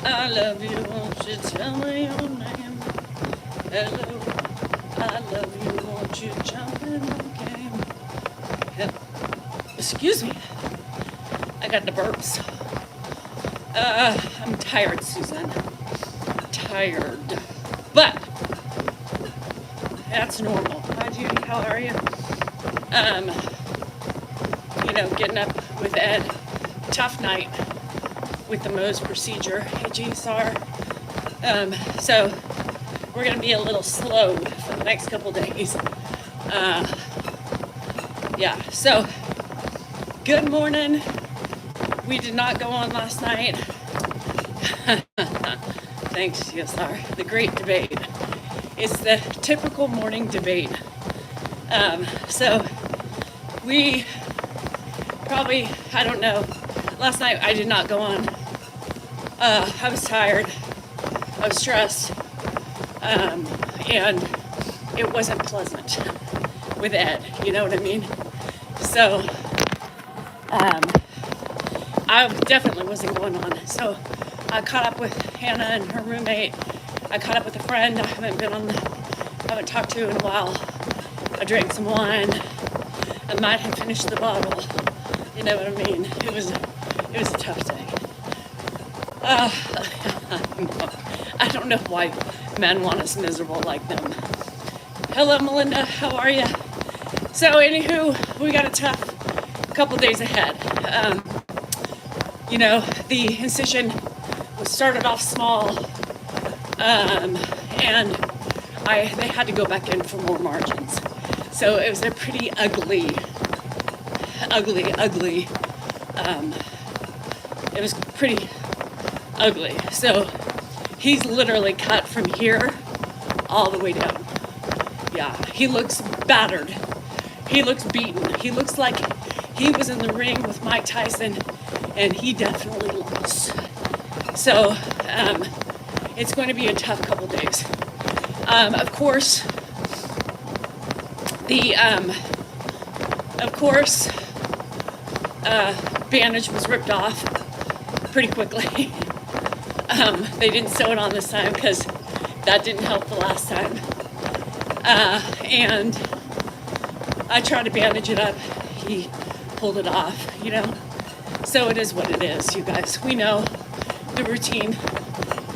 I love you, won't you tell me your name? Hello, I love you, won't you jump in the game? Hell, excuse me, I got the burps. I'm tired, Susan. Tired. But that's normal. Hi, Judy, how are you? Um, getting up with Ed. Tough night with the Mohs procedure at GSR. So we're going to be a little slow for the next couple days. So good morning. We did not go on last night. Thanks, GSR. The great debate. It's the typical morning debate. So we probably, I don't know, last night I did not go on. I was tired, I was stressed, and it wasn't pleasant with Ed, you know what I mean? So I definitely wasn't going on. So I caught up with Hannah and her roommate. I caught up with a friend I haven't talked to in a while. I drank some wine. I might have finished the bottle. You know what I mean? It was a tough day. I don't know why men want us miserable like them. Hello, Melinda. How are you? So, anywho, we got a tough couple days ahead. The incision was started off small, and they had to go back in for more margins. So it was a pretty ugly. It was pretty ugly. So he's literally cut from here all the way down. Yeah, he looks battered. He looks beaten. He looks like he was in the ring with Mike Tyson, and he definitely lost. So it's going to be a tough couple days. Of course, the bandage was ripped off pretty quickly. They didn't sew it on this time because that didn't help the last time. And I tried to bandage it up. He pulled it off, So it is what it is, you guys. We know the routine.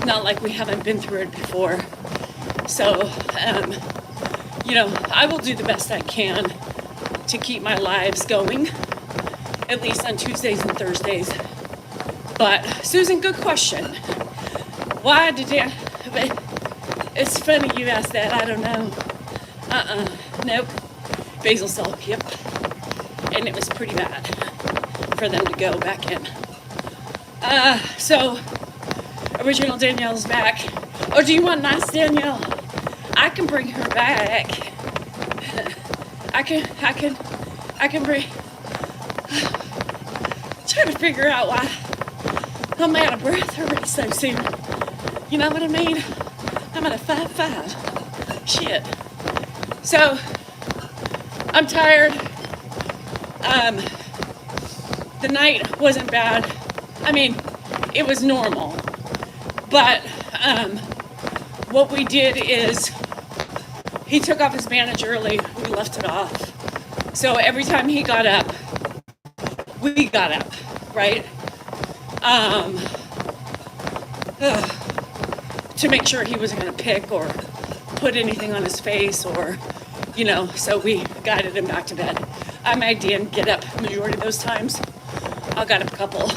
Not like we haven't been through it before. So, I will do the best I can to keep my lives going, at least on Tuesdays and Thursdays. But, Susan, good question. Why did you... It's funny you asked that. I don't know. Nope. Basal cell, yep. And it was pretty bad for them to go back in. So, original Danielle's back. Oh, do you want nice Danielle? I can bring her back. I can bring... Trying to figure out why I'm out of breath already so soon. You know what I mean? I'm at a 5'5". Shit. So, I'm tired. The night wasn't bad. I mean, it was normal. But, what we did is, he took off his bandage early, we left it off. So every time he got up, we got up, right? To make sure he wasn't gonna pick or put anything on his face or, so we guided him back to bed. I made Dan get up majority of those times. I got up a couple,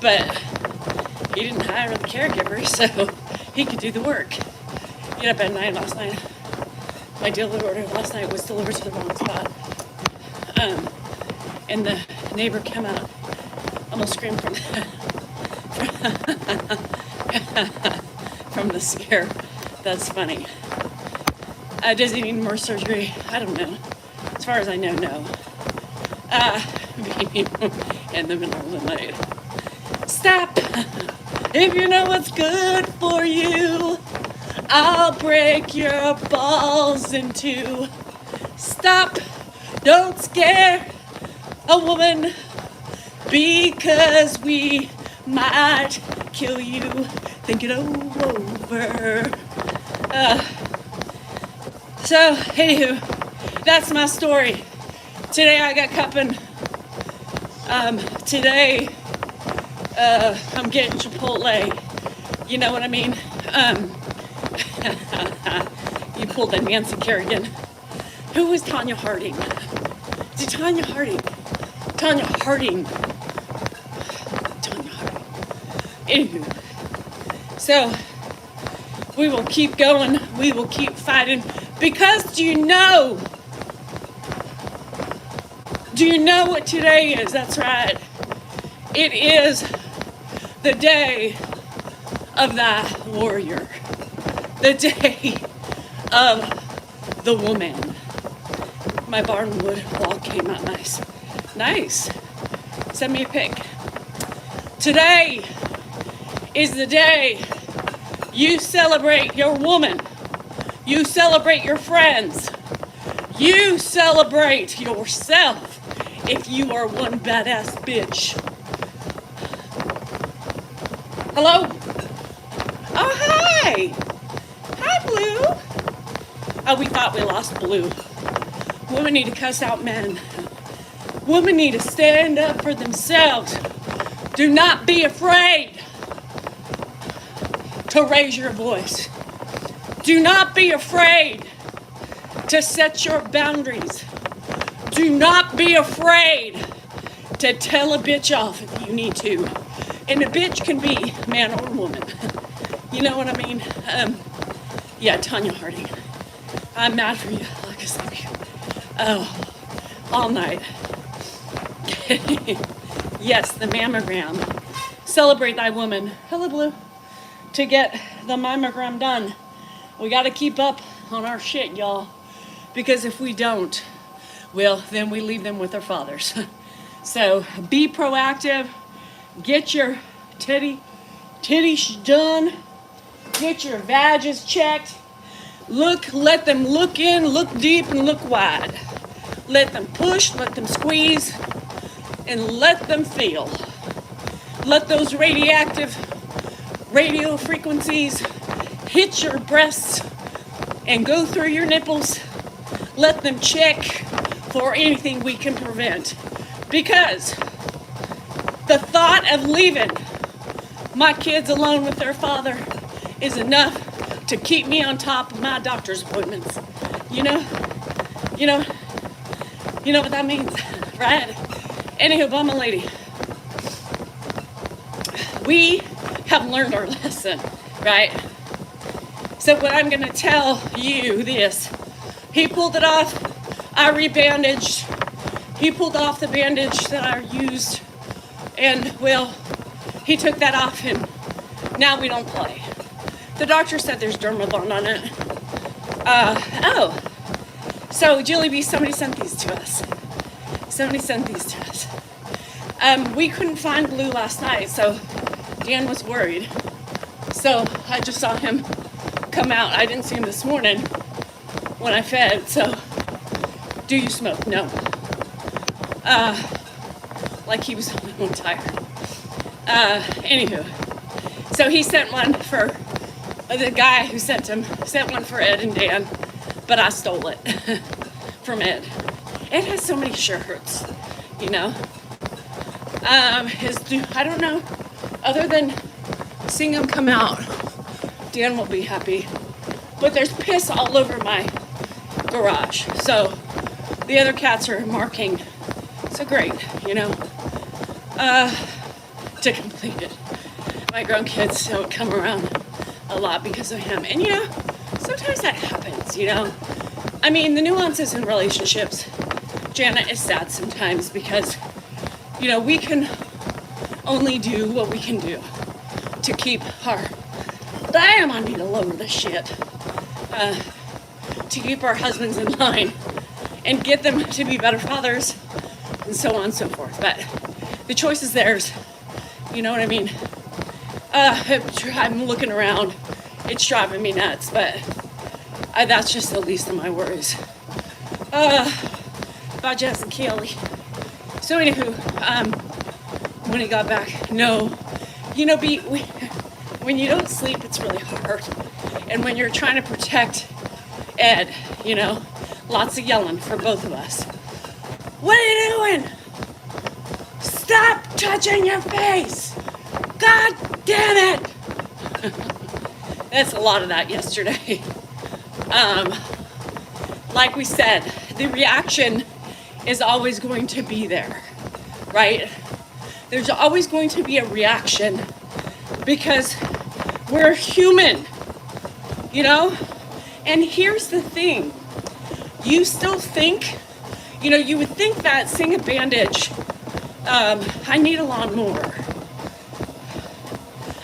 but he didn't hire the caregiver, so he could do the work. Get up at 9 last night. My delivery order last night was delivered to the wrong spot. And the neighbor came out, almost screamed from from the scare. That's funny. Does he need more surgery? I don't know. As far as I know, no. In the middle of the night. Stop! If you know what's good for you, I'll break your balls in two. Stop! Don't scare a woman because we might kill you. Think it over. So, anywho, that's my story. Today I got cupping. Today I'm getting Chipotle. You know what I mean? You pulled a Nancy Kerrigan. Who was Tanya Harding? Is it Tanya Harding? Tanya Harding. Anywho, so we will keep going. We will keep fighting. Because do you know what today is? That's right. It is the day of thy warrior. The day of the woman. My barnwood wall came out nice. Nice. Send me a pic. Today is the day you celebrate your woman. You celebrate your friends. You celebrate yourself if you are one badass bitch. Hello? Oh, hi. Hi, Blue. Oh, we thought we lost Blue. Women need to cuss out men. Women need to stand up for themselves. Do not be afraid to raise your voice. Do not be afraid to set your boundaries. Do not be afraid to tell a bitch off if you need to. And a bitch can be man or woman. You know what I mean? Yeah, Tanya Harding. I'm mad for you, like I said. Oh, all night. Yes, the mammogram. Celebrate thy woman. Hello, Blue. To get the mammogram done. We got to keep up on our shit, y'all. Because if we don't, well, then we leave them with their fathers. So be proactive. Get your titties done. Get your vages checked. Let them look in, look deep, and look wide. Let them push, let them squeeze, and let them feel. Let those radio frequencies hit your breasts and go through your nipples. Let them check for anything we can prevent. Because the thought of leaving my kids alone with their father is enough to keep me on top of my doctor's appointments. You know what that means, right? Anywho, Bama lady, we have learned our lesson, right? So what I'm gonna tell you this, he pulled it off, I rebandaged, he pulled off the bandage that I used, and well, he took that off and now we don't play. The doctor said there's dermabond on it. So Julie B, somebody sent these to us. We couldn't find Blue last night, so Dan was worried. So I just saw him come out. I didn't see him this morning when I fed, so do you smoke? No. Like he was the only one tired. Anywho, so he sent one for, the guy who sent one for Ed and Dan, but I stole it from Ed. Ed has so many shirts, you know. I don't know, other than seeing him come out, Dan will be happy. But there's piss all over my garage, so the other cats are marking. So great, you know. To complete it. My grown kids don't come around a lot because of him. And you know, sometimes that happens, you know. I mean, the nuances in relationships, Janet, is sad sometimes because, you know, we can only do what we can do to keep our, damn, I need to lower this shit, to keep our husbands in line and get them to be better fathers and so on and so forth. But the choice is theirs. You know what I mean? I'm looking around. It's driving me nuts, but that's just the least of my worries. About Jess and Kelly. So anywho, when he got back, no, you know, when you don't sleep, it's really hard. And when you're trying to protect Ed, you know, lots of yelling for both of us. What are you doing? Stop touching your face! God damn it! That's a lot of that yesterday. Like we said, the reaction is always going to be there, right? There's always going to be a reaction because we're human, you know? And here's the thing. You still think, you know, you would think that seeing a bandage, I need a lawnmower.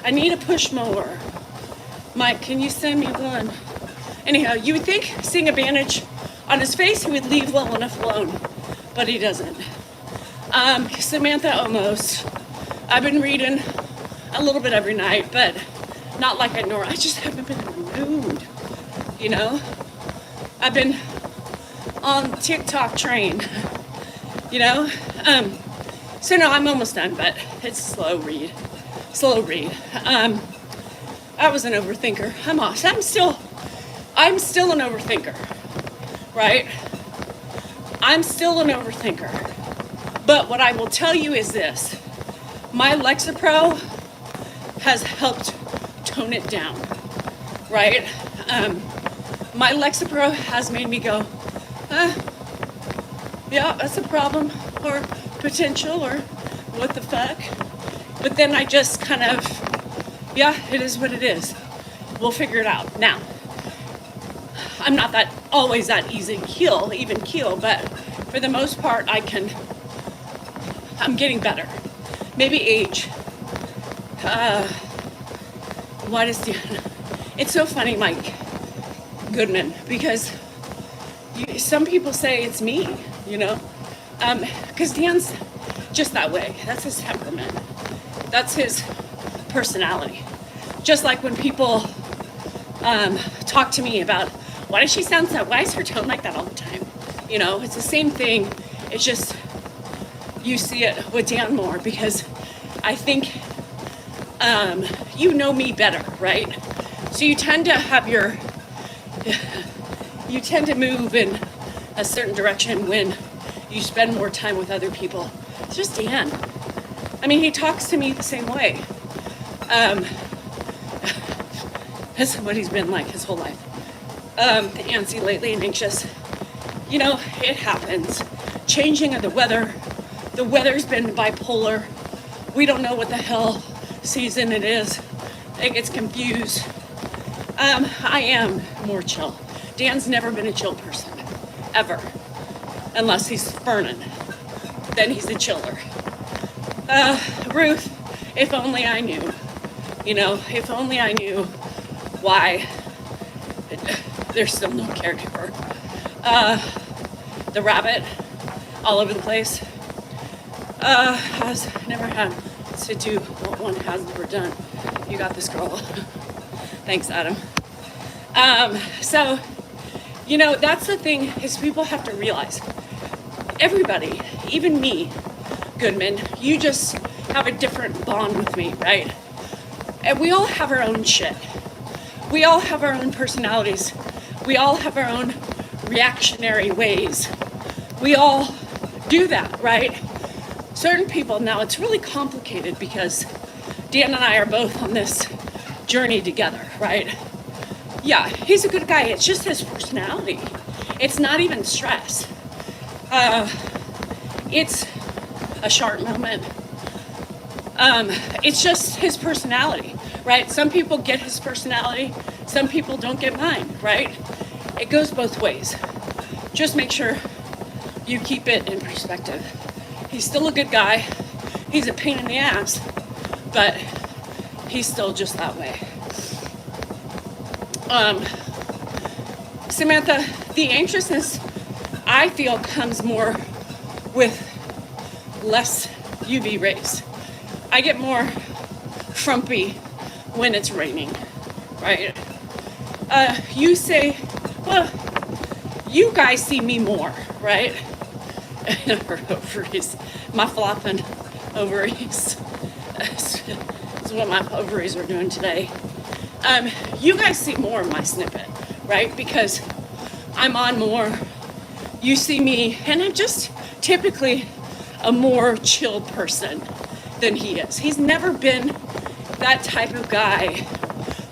I need a push mower. Mike, can you send me one? Anyhow, you would think seeing a bandage on his face, he would leave well enough alone, but he doesn't. Samantha, almost. I've been reading a little bit every night, but not like I normally. I just haven't been in the mood, you know? I've been on TikTok train, you know? So no, I'm almost done, but it's a slow read. I was an overthinker. I'm still an overthinker, right? I'm still an overthinker. But what I will tell you is this. My Lexapro has helped tone it down, right? My Lexapro has made me go, yeah, that's a problem, or potential, or what the fuck. But then I just kind of, yeah, it is what it is. We'll figure it out. Now, I'm not always that easy to even keel, but for the most part, I'm getting better. Maybe age. What is Dan? It's so funny, Mike Goodman, because some people say it's me, you know? Because Dan's just that way. That's his temperament. That's his personality. Just like when people talk to me about, why is her tone like that all the time? You know, it's the same thing. It's just, you see it with Dan more because I think you know me better, right? So you tend to move in a certain direction when you spend more time with other people. It's just Dan. I mean, he talks to me the same way. That's what he's been like his whole life. Antsy lately and anxious. You know, it happens. Changing of the weather. The weather's been bipolar. We don't know what the hell season it is. It gets confused. I am more chill. Dan's never been a chill person, ever. Unless he's burning. Then he's a chiller. Ruth, if only I knew. You know, if only I knew why there's still no caregiver. The rabbit, all over the place, has never had to do what one has never done. You got this, girl. Thanks, Adam. So, you know, that's the thing is people have to realize, everybody, even me, Goodman, you just have a different bond with me, right? And we all have our own shit. We all have our own personalities. We all have our own reactionary ways. We all do that, right? Certain people, now it's really complicated because Dan and I are both on this journey together, right? Yeah, he's a good guy. It's just his personality. It's not even stress. It's a sharp moment. It's just his personality, right? Some people get his personality. Some people don't get mine, right? It goes both ways. Just make sure you keep it in perspective. He's still a good guy. He's a pain in the ass, but he's still just that way. Samantha, the anxiousness I feel comes more with less UV rays. I get more frumpy when it's raining, right? You say, well, you guys see me more, right? Her ovaries, my flopping ovaries. It's is what my ovaries are doing today. You guys see more of my snippet, right? Because I'm on more. You see me, and I'm just typically a more chilled person than he is. He's never been that type of guy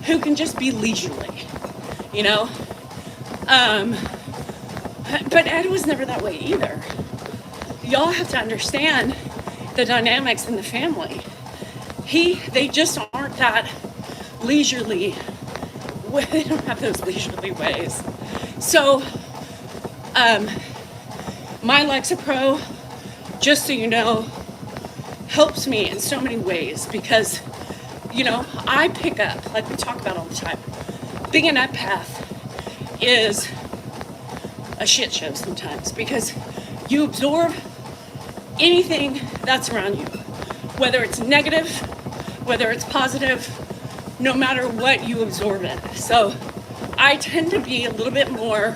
who can just be leisurely, you know? But Ed was never that way either. Y'all have to understand the dynamics in the family. They just aren't that leisurely. They don't have those leisurely ways. So, my Lexapro, just so you know, helps me in so many ways because, you know, I pick up, like we talk about all the time, being an empath is a shit show sometimes because you absorb anything that's around you, whether it's negative, whether it's positive, no matter what, you absorb it. So I tend to be a little bit more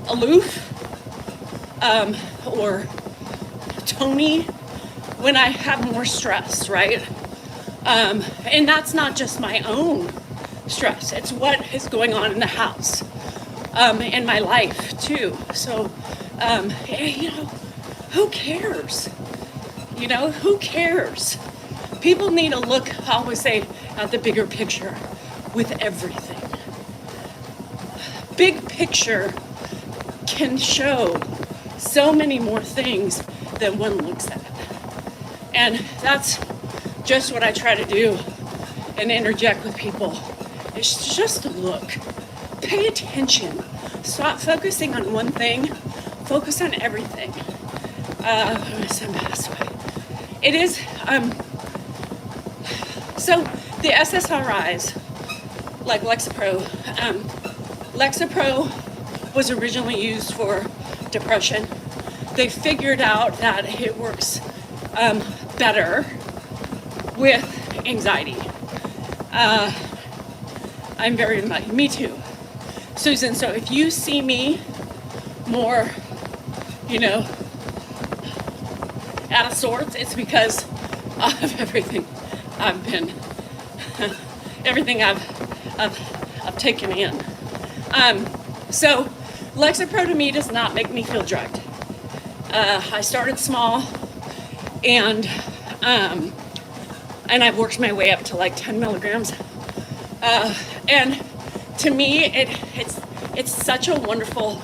aloof or Tony when I have more stress, right? And that's not just my own stress. It's what is going on in the house, in my life too. So, you know, who cares? You know, who cares? People need to look, I always say, at the bigger picture with everything. Big picture can show so many more things than one looks at. And that's just what I try to do and interject with people. It's just to look. Pay attention. Stop focusing on one thing. Focus on everything. My son passed away. It is, so the SSRIs, like Lexapro, Lexapro was originally used for depression. They figured out that it works better with anxiety. I'm very much, me too. Susan, so if you see me more, you know, out of sorts, it's because of everything I've been, everything I've taken in. So Lexapro to me does not make me feel drugged. I started small and I've worked my way up to like 10 milligrams. And to me, it's such a wonderful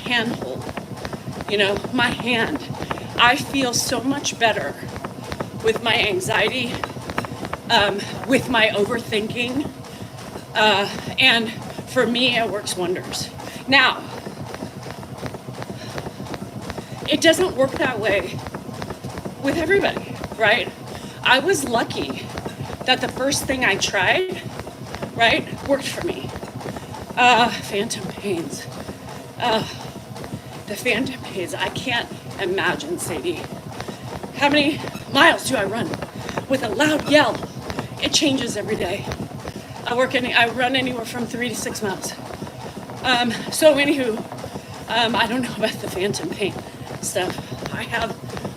handhold. You know, my hand. I feel so much better with my anxiety, with my overthinking, and for me, it works wonders. Now, it doesn't work that way with everybody, right? I was lucky that the first thing I tried, right, worked for me. Phantom pains. The phantom pains, I can't imagine, Sadie. How many miles do I run with a loud yell? It changes every day. I run anywhere from 3 to 6 miles. So anywho, I don't know about the phantom pain stuff. I have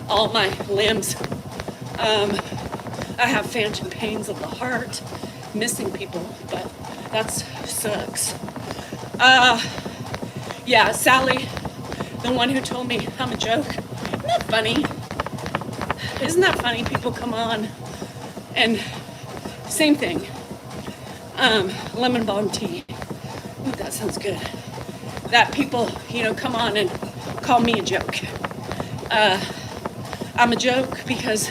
all my limbs. I have phantom pains of the heart, missing people, but that sucks. Yeah, Sally, the one who told me I'm a joke. Isn't that funny? Isn't that funny? People come on and same thing. Lemon balm tea. Ooh, that sounds good. That people, you know, come on and call me a joke. I'm a joke because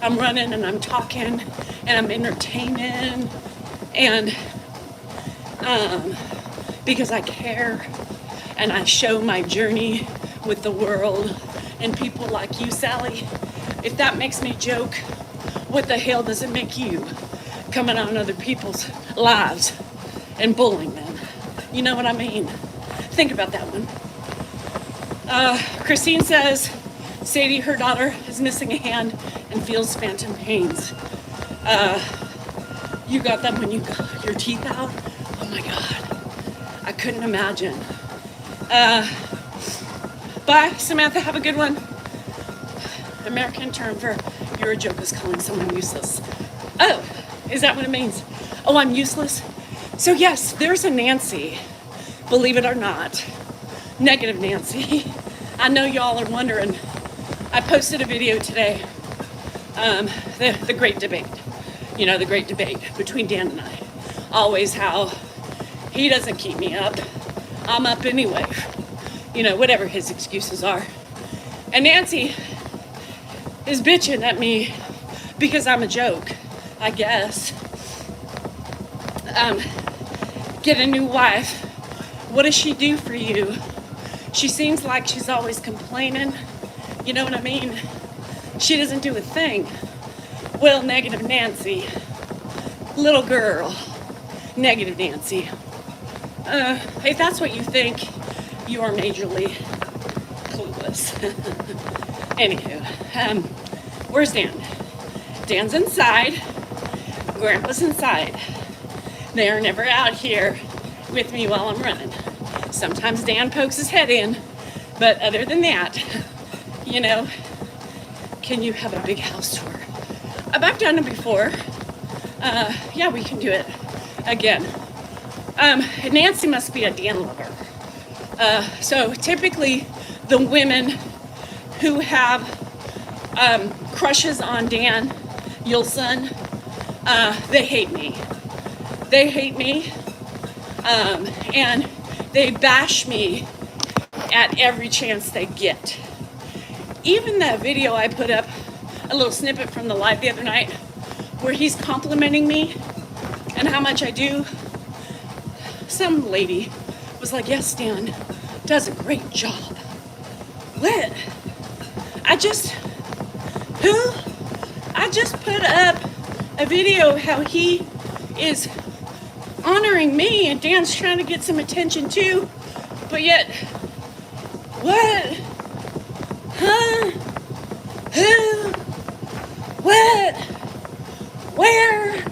I'm running and I'm talking and I'm entertaining and because I care and I show my journey with the world and people like you, Sally. If that makes me joke, what the hell does it make you coming on other people's lives and bullying them? You know what I mean? Think about that one. Christine says, Sadie, her daughter is missing a hand and feels phantom pains. You got them when you got your teeth out? Oh my God. I couldn't imagine. Bye, Samantha. Have a good one. American term for you're a joke is calling someone useless. Oh, is that what it means? Oh, I'm useless? So yes, there's a Nancy, believe it or not, negative Nancy. I know y'all are wondering. I posted a video today, the great debate. You know, the great debate between Dan and I. Always how he doesn't keep me up. I'm up anyway. You know, whatever his excuses are. And Nancy is bitching at me because I'm a joke, I guess. Get a new wife. What does she do for you? She seems like she's always complaining. You know what I mean? She doesn't do a thing. Well, negative Nancy. Little girl. Negative Nancy. If that's what you think, you are majorly clueless. Anywho, where's Dan? Dan's inside. Grandpa's inside. They are never out here with me while I'm running. Sometimes Dan pokes his head in, but other than that, you know, can you have a big house tour? I've done it before. Yeah, we can do it again. Nancy must be a Dan lover. So typically the women who have crushes on Dan Yulson, they hate me. They hate me, and they bash me at every chance they get. Even that video I put up, a little snippet from the live the other night, where he's complimenting me and how much I do. Some lady was like, yes, Dan does a great job. What? I just put up a video how he is honoring me and Dan's trying to get some attention too, but yet, what? Huh? Who? What? Where?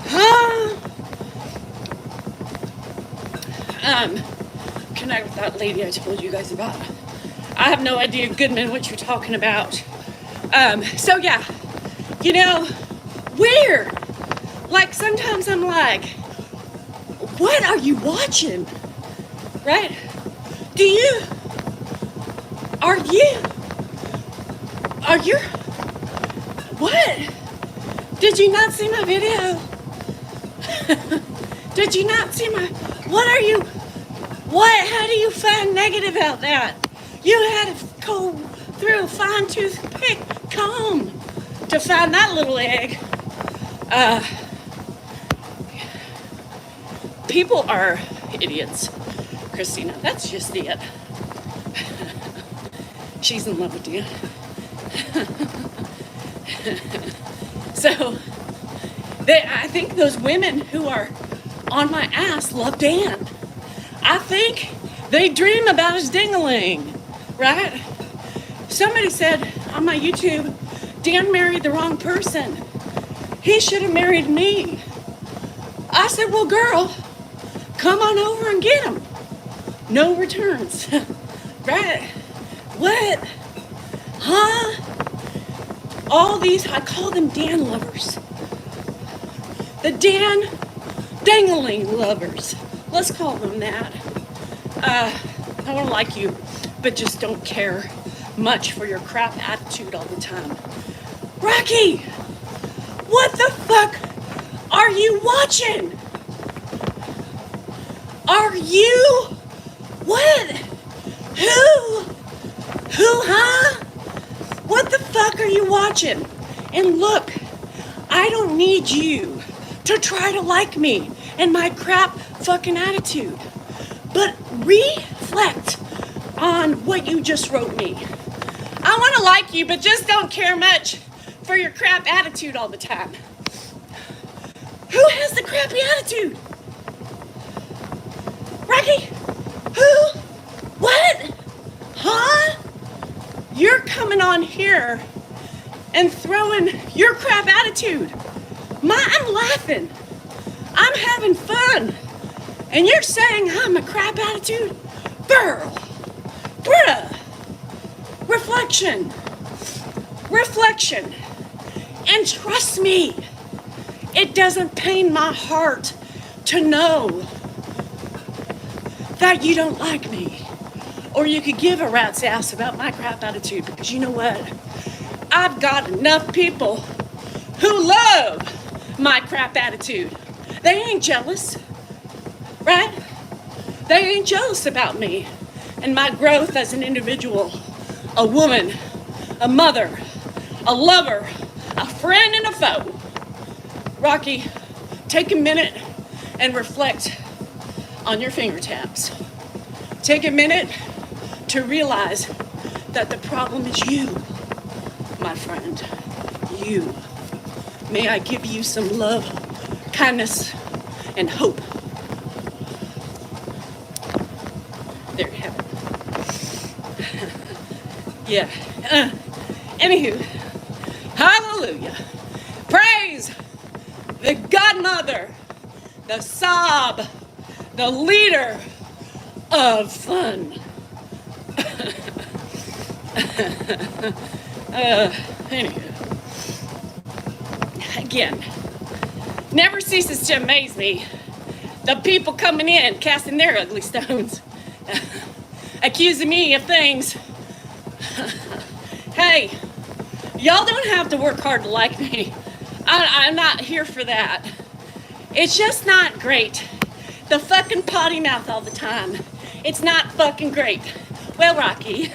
Huh? Connect with that lady I told you guys about. I have no idea, Goodman, what you're talking about. So yeah, you know, weird. Like sometimes I'm like, what are you watching? Right? Are you, what? Did you not see my video? Did you not see how do you find negative out that? You had to go through a fine-tooth comb to find that little egg. People are idiots, Christina. That's just it. She's in love with you. So, I think those women who are on my ass love Dan. I think they dream about his ding-a-ling, right? Somebody said on my YouTube, Dan married the wrong person. He should have married me. I said, well, girl, come on over and get him. No returns. Right? What? Huh? All these, I call them Dan lovers. The Dan dangling lovers. Let's call them that. I don't like you, but just don't care much for your crap attitude all the time. Rocky, what the fuck are you watching? Are you? What? Who, huh? What the fuck are you watching? And look, I don't need you to try to like me and my crap fucking attitude. But reflect on what you just wrote me. I want to like you, but just don't care much for your crap attitude all the time. Who has the crappy attitude? Rocky? Who? What? Huh? You're coming on here and throwing your crap attitude. I'm laughing. I'm having fun. And you're saying I'm a crap attitude? Girl. Bruh. Reflection. And trust me, it doesn't pain my heart to know that you don't like me, or you could give a rat's ass about my crap attitude, because you know what? I've got enough people who love my crap attitude. They ain't jealous, right? They ain't jealous about me and my growth as an individual, a woman, a mother, a lover, a friend, and a foe. Rocky, take a minute and reflect on your finger taps. Take a minute to realize that the problem is you, my friend. You. May I give you some love, kindness, and hope. There you have it. Yeah. Anywho, hallelujah. Praise the godmother, the sob, the leader of fun. Anywho. Again, never ceases to amaze me. The people coming in, casting their ugly stones, accusing me of things. Hey, y'all don't have to work hard to like me. I'm not here for that. It's just not great. The fucking potty mouth all the time. It's not fucking great. Well, Rocky,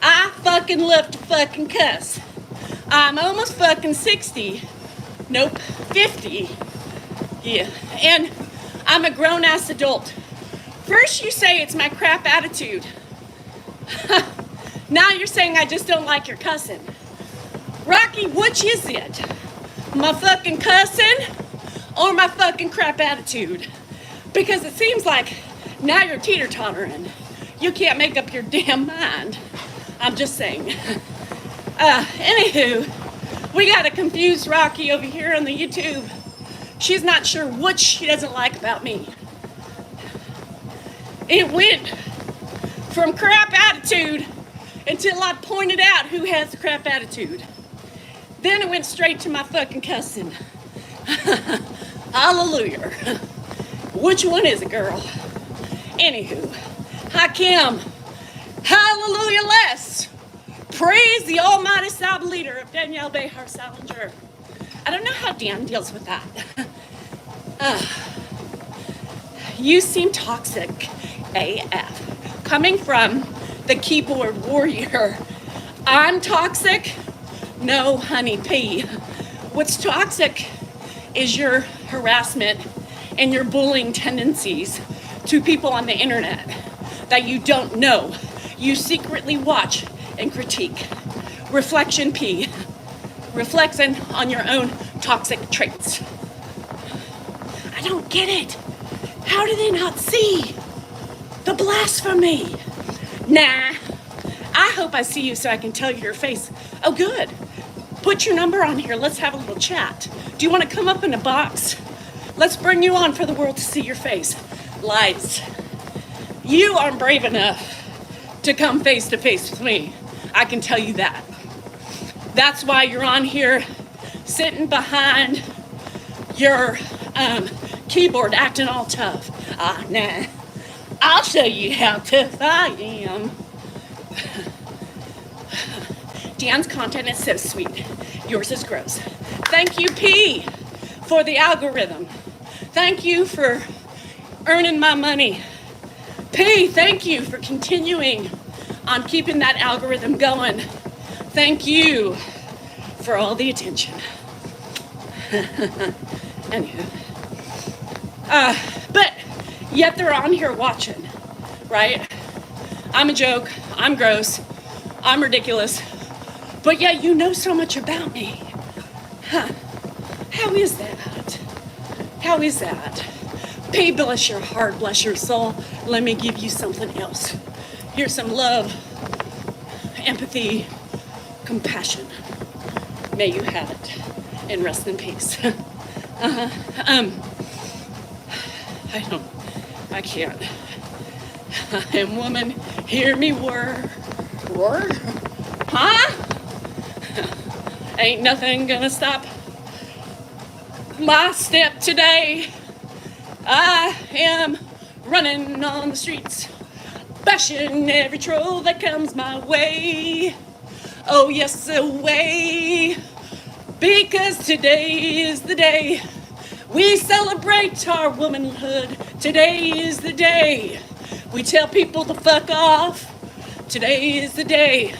I fucking love to fucking cuss. I'm almost fucking 60. Nope, 50. Yeah, and I'm a grown-ass adult. First you say it's my crap attitude. Now you're saying I just don't like your cussing. Rocky, which is it? My fucking cussing or my fucking crap attitude? Because it seems like now you're teeter-tottering. You can't make up your damn mind. I'm just saying. Anywho, we got a confused Rocky over here on the YouTube. She's not sure what she doesn't like about me. It went from crap attitude until I pointed out who has the crap attitude. Then it went straight to my fucking cussing. Hallelujah. Which one is it, girl? Anywho, hi Kim. Hallelujah less. Praise the almighty sub leader of Danielle Salinger. I don't know how Dan deals with that. You seem toxic AF. Coming from the keyboard warrior. I'm toxic? No, honey pea. What's toxic is your harassment and your bullying tendencies to people on the internet that you don't know. You secretly watch and critique. Reflection P. Reflecting on your own toxic traits. I don't get it. How do they not see the blasphemy? Nah. I hope I see you so I can tell you your face. Oh, good. Put your number on here. Let's have a little chat. Do you want to come up in a box? Let's bring you on for the world to see your face. Lies. You aren't brave enough to come face to face with me. I can tell you that. That's why you're on here sitting behind your keyboard acting all tough. Nah. I'll show you how tough I am. Dan's content is so sweet. Yours is gross. Thank you, P, for the algorithm. Thank you for earning my money. P, thank you for continuing on keeping that algorithm going. Thank you for all the attention. Anywho. But yet they're on here watching, right? I'm a joke, I'm gross, I'm ridiculous, but yet you know so much about me. Huh. How is that? How is that? P, bless your heart, bless your soul. Let me give you something else. Here's some love, empathy, compassion. May you have it, and rest in peace. I can't. I am woman, hear me whir. Huh? Ain't nothing gonna stop my step today. I am running on the streets, bashing every troll that comes my way. Oh yes, away. Because today is the day we celebrate our womanhood. Today is the day we tell people to fuck off. Today is the day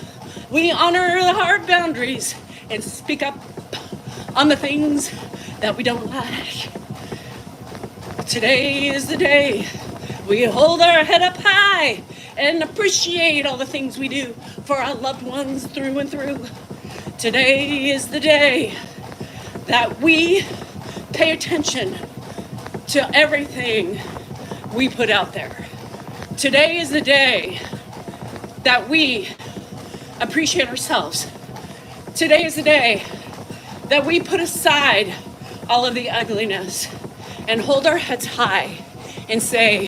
we honor the hard boundaries and speak up on the things that we don't like. Today is the day we hold our head up high and appreciate all the things we do for our loved ones through and through. Today is the day that we pay attention to everything we put out there. Today is the day that we appreciate ourselves. Today is the day that we put aside all of the ugliness and hold our heads high and say,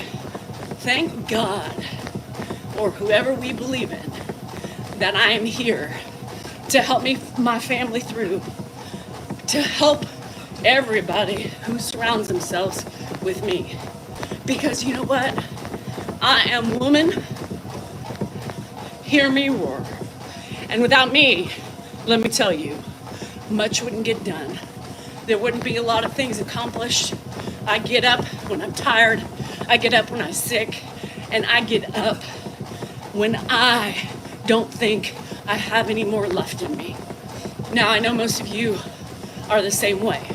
thank God, or whoever we believe in, that I am here to help my family through, to help everybody who surrounds themselves with me. Because you know what? I am woman, hear me roar. And without me, let me tell you, much wouldn't get done. There wouldn't be a lot of things accomplished. I get up when I'm tired, I get up when I'm sick, and I get up when I don't think I have any more left in me. Now, I know most of you are the same way.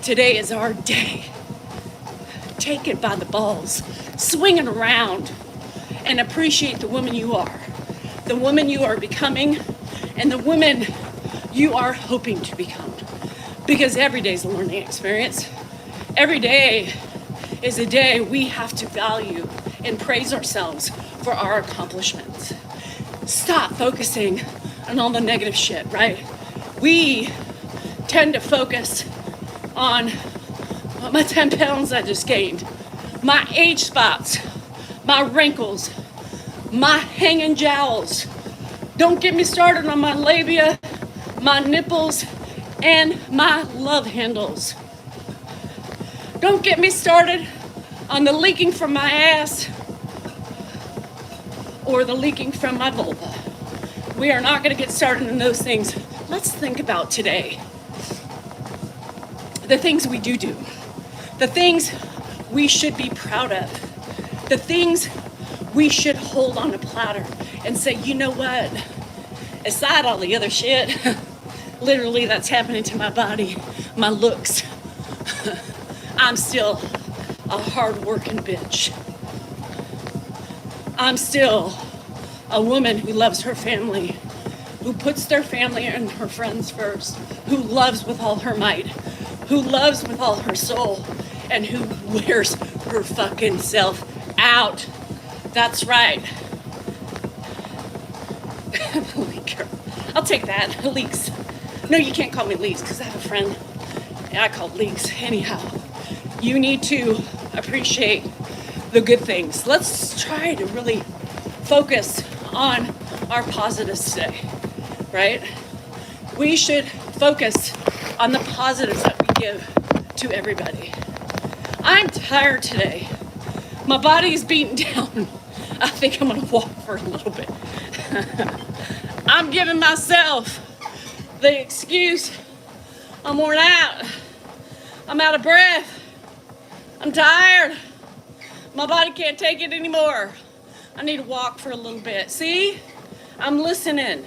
Today is our day. Take it by the balls, swing it around, and appreciate the woman you are, the woman you are becoming, and the woman you are hoping to become. Because every day is a learning experience. Every day is a day we have to value and praise ourselves for our accomplishments. Stop focusing on all the negative shit, right? We tend to focus on my 10 pounds I just gained, my age spots, my wrinkles, my hanging jowls. Don't get me started on my labia, my nipples, and my love handles. Don't get me started on the leaking from my ass or the leaking from my vulva. We are not going to get started in those things. Let's think about today. The things we do, the things we should be proud of, the things we should hold on a platter and say, you know what, aside all the other shit, literally that's happening to my body, my looks, I'm still a hard-working bitch. I'm still a woman who loves her family, who puts their family and her friends first, who loves with all her might, who loves with all her soul, and who wears her fucking self out. That's right. I'll take that. Leaks. No, you can't call me Leaks because I have a friend I call Leaks. Anyhow, you need to appreciate the good things. Let's try to really focus on our positives today, right? We should focus on the positives that we give to everybody. I'm tired today. My body's beaten down. I think I'm gonna walk for a little bit. I'm giving myself the excuse. I'm worn out. I'm out of breath. I'm tired. My body can't take it anymore. I need to walk for a little bit. See? I'm listening.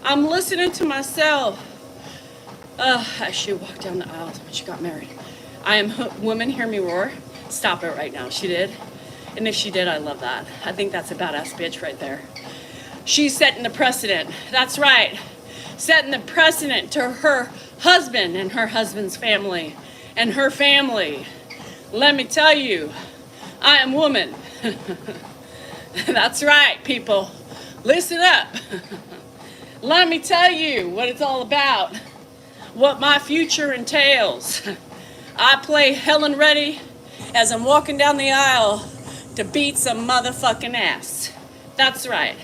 I'm listening to myself. I should walk down the aisle when she got married. I am woman, hear me roar. Stop it right now. She did. And if she did, I love that. I think that's a badass bitch right there. She's setting the precedent. That's right. Setting the precedent to her husband and her husband's family and her family. Let me tell you, I am woman. That's right, people. Listen up. Let me tell you what it's all about. What my future entails. I play Helen Reddy as I'm walking down the aisle to beat some motherfucking ass. That's right.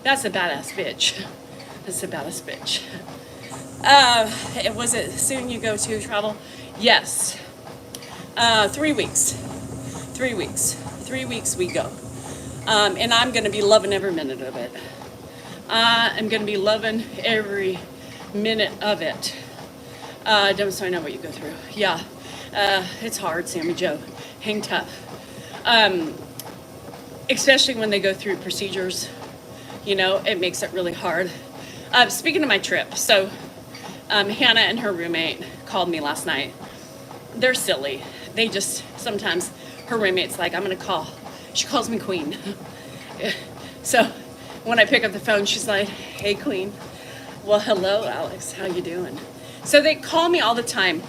That's a badass bitch. That's a badass bitch. Was it soon you go to travel? Yes. 3 weeks. 3 weeks. 3 weeks we go. And I'm going to be loving every minute of it. I'm going to be loving every minute of it. Don't so I know what you go through. Yeah. It's hard, Sammy Joe. Hang tough. Especially when they go through procedures. You know, it makes it really hard. Speaking of my trip, so Hannah and her roommate called me last night. They're silly. They just, sometimes her roommate's like, I'm going to call. She calls me Queen. So when I pick up the phone, she's like, hey, Queen. Well, hello, Alex. How you doing? So they call me all the time,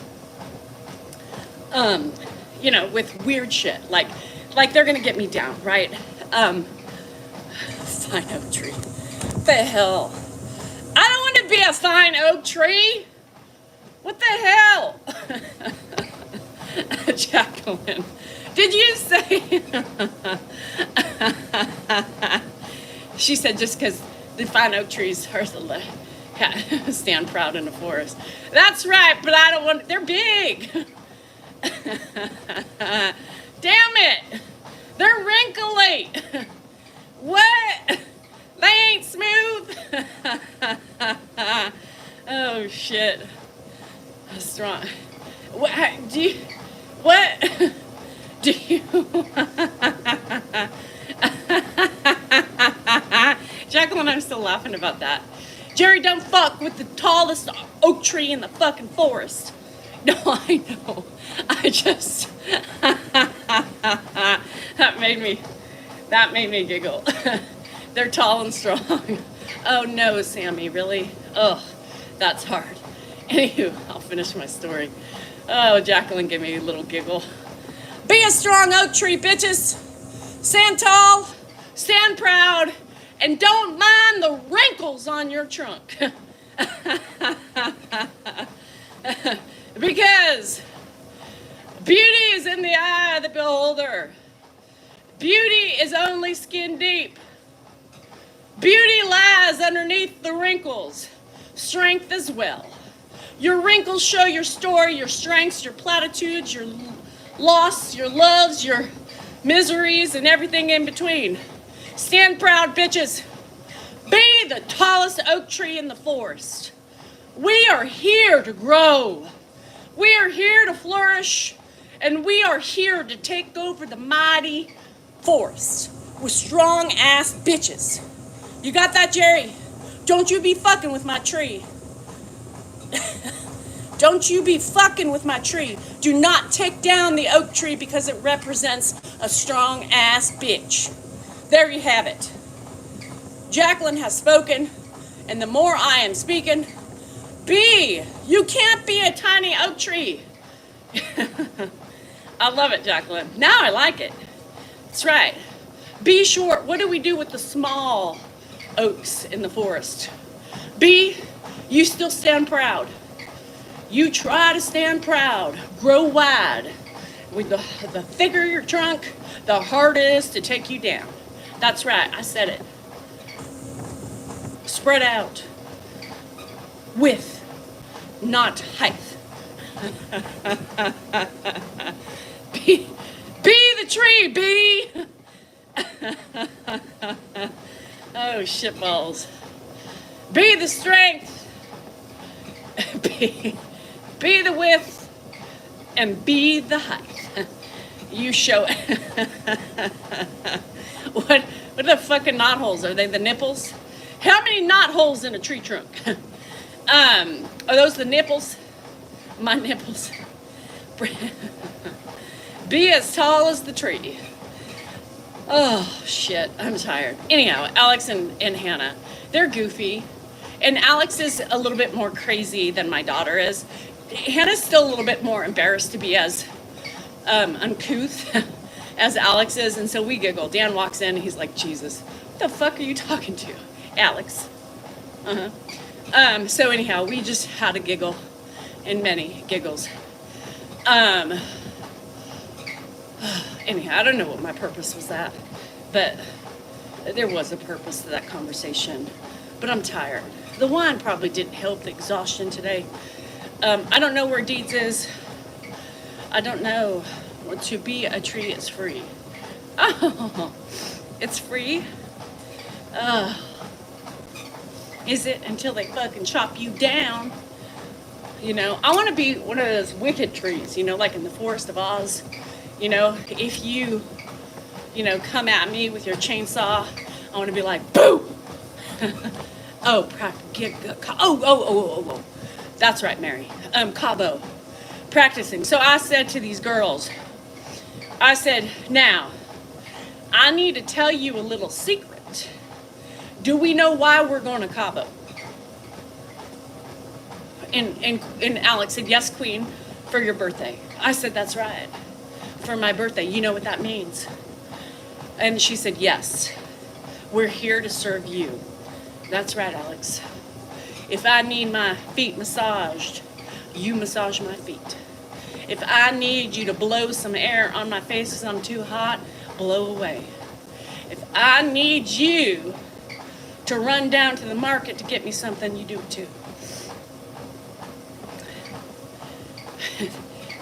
you know, with weird shit. Like they're going to get me down, right? Fine oak tree. What the hell? I don't want to be a fine oak tree. What the hell? Jacqueline, did you say? She said just because the fine oak trees are the stand proud in the forest. That's right, but I don't want. They're big. Damn it! They're wrinkly. What? They ain't smooth. Oh shit. Strong. What do you? What do you? Jacqueline, I'm still laughing about that. Jerry, don't fuck with the tallest oak tree in the fucking forest. No, I know. I just that made me giggle. They're tall and strong. Oh no, Sammy, really? Oh, that's hard. Anywho, I'll finish my story. Oh, Jacqueline gave me a little giggle. Be a strong oak tree, bitches. Stand tall, stand proud, and don't mind the wrinkles on your trunk. Because beauty is in the eye of the beholder. Beauty is only skin deep. Beauty lies underneath the wrinkles. Strength as well. Your wrinkles show your story, your strengths, your platitudes, your loss, your loves, your miseries, and everything in between. Stand proud, bitches. Be the tallest oak tree in the forest. We are here to grow. We are here to flourish. And we are here to take over the mighty forest with strong ass bitches. You got that, Jerry? Don't you be fucking with my tree. Don't you be fucking with my tree. Do not take down the oak tree because it represents a strong ass bitch. There you have it. Jacqueline has spoken, and the more I am speaking, you can't be a tiny oak tree. I love it, Jacqueline. Now I like it. That's right. Be short. What do we do with the small oaks in the forest? You still stand proud. You try to stand proud. Grow wide. With the thicker your trunk, the harder it is to take you down. That's right. I said it. Spread out. Width, not height. Be the tree, be. Oh, shitballs. Be the strength. Be the width. And be the height. You show it. What the fucking knot holes? Are they the nipples? How many knot holes in a tree trunk? Are those the nipples? My nipples. Be as tall as the tree. Oh, shit. I'm tired. Anyhow, Alex and Hannah, they're goofy. And Alex is a little bit more crazy than my daughter is. Hannah's still a little bit more embarrassed to be as uncouth as Alex is. And so we giggle. Dan walks in and he's like, Jesus, what the fuck are you talking to? Alex. So anyhow, we just had a giggle and many giggles. Anyhow, I don't know what my purpose was but there was a purpose to that conversation. But I'm tired. The wine probably didn't help the exhaustion today. I don't know where Deeds is. I don't know. To be a tree is free. Oh, it's free? Is it until they fucking chop you down? You know, I want to be one of those wicked trees, you know, like in the Forest of Oz. You know, if you come at me with your chainsaw, I want to be like, boo! Oh, that's right, Mary. Cabo, practicing. So I said to these girls, I said, now, I need to tell you a little secret. Do we know why we're going to Cabo? And Alex said, yes, Queen, for your birthday. I said, that's right, for my birthday. You know what that means? And she said, yes, we're here to serve you. That's right, Alex. If I need my feet massaged, you massage my feet. If I need you to blow some air on my face because I'm too hot, blow away. If I need you to run down to the market to get me something, you do it too.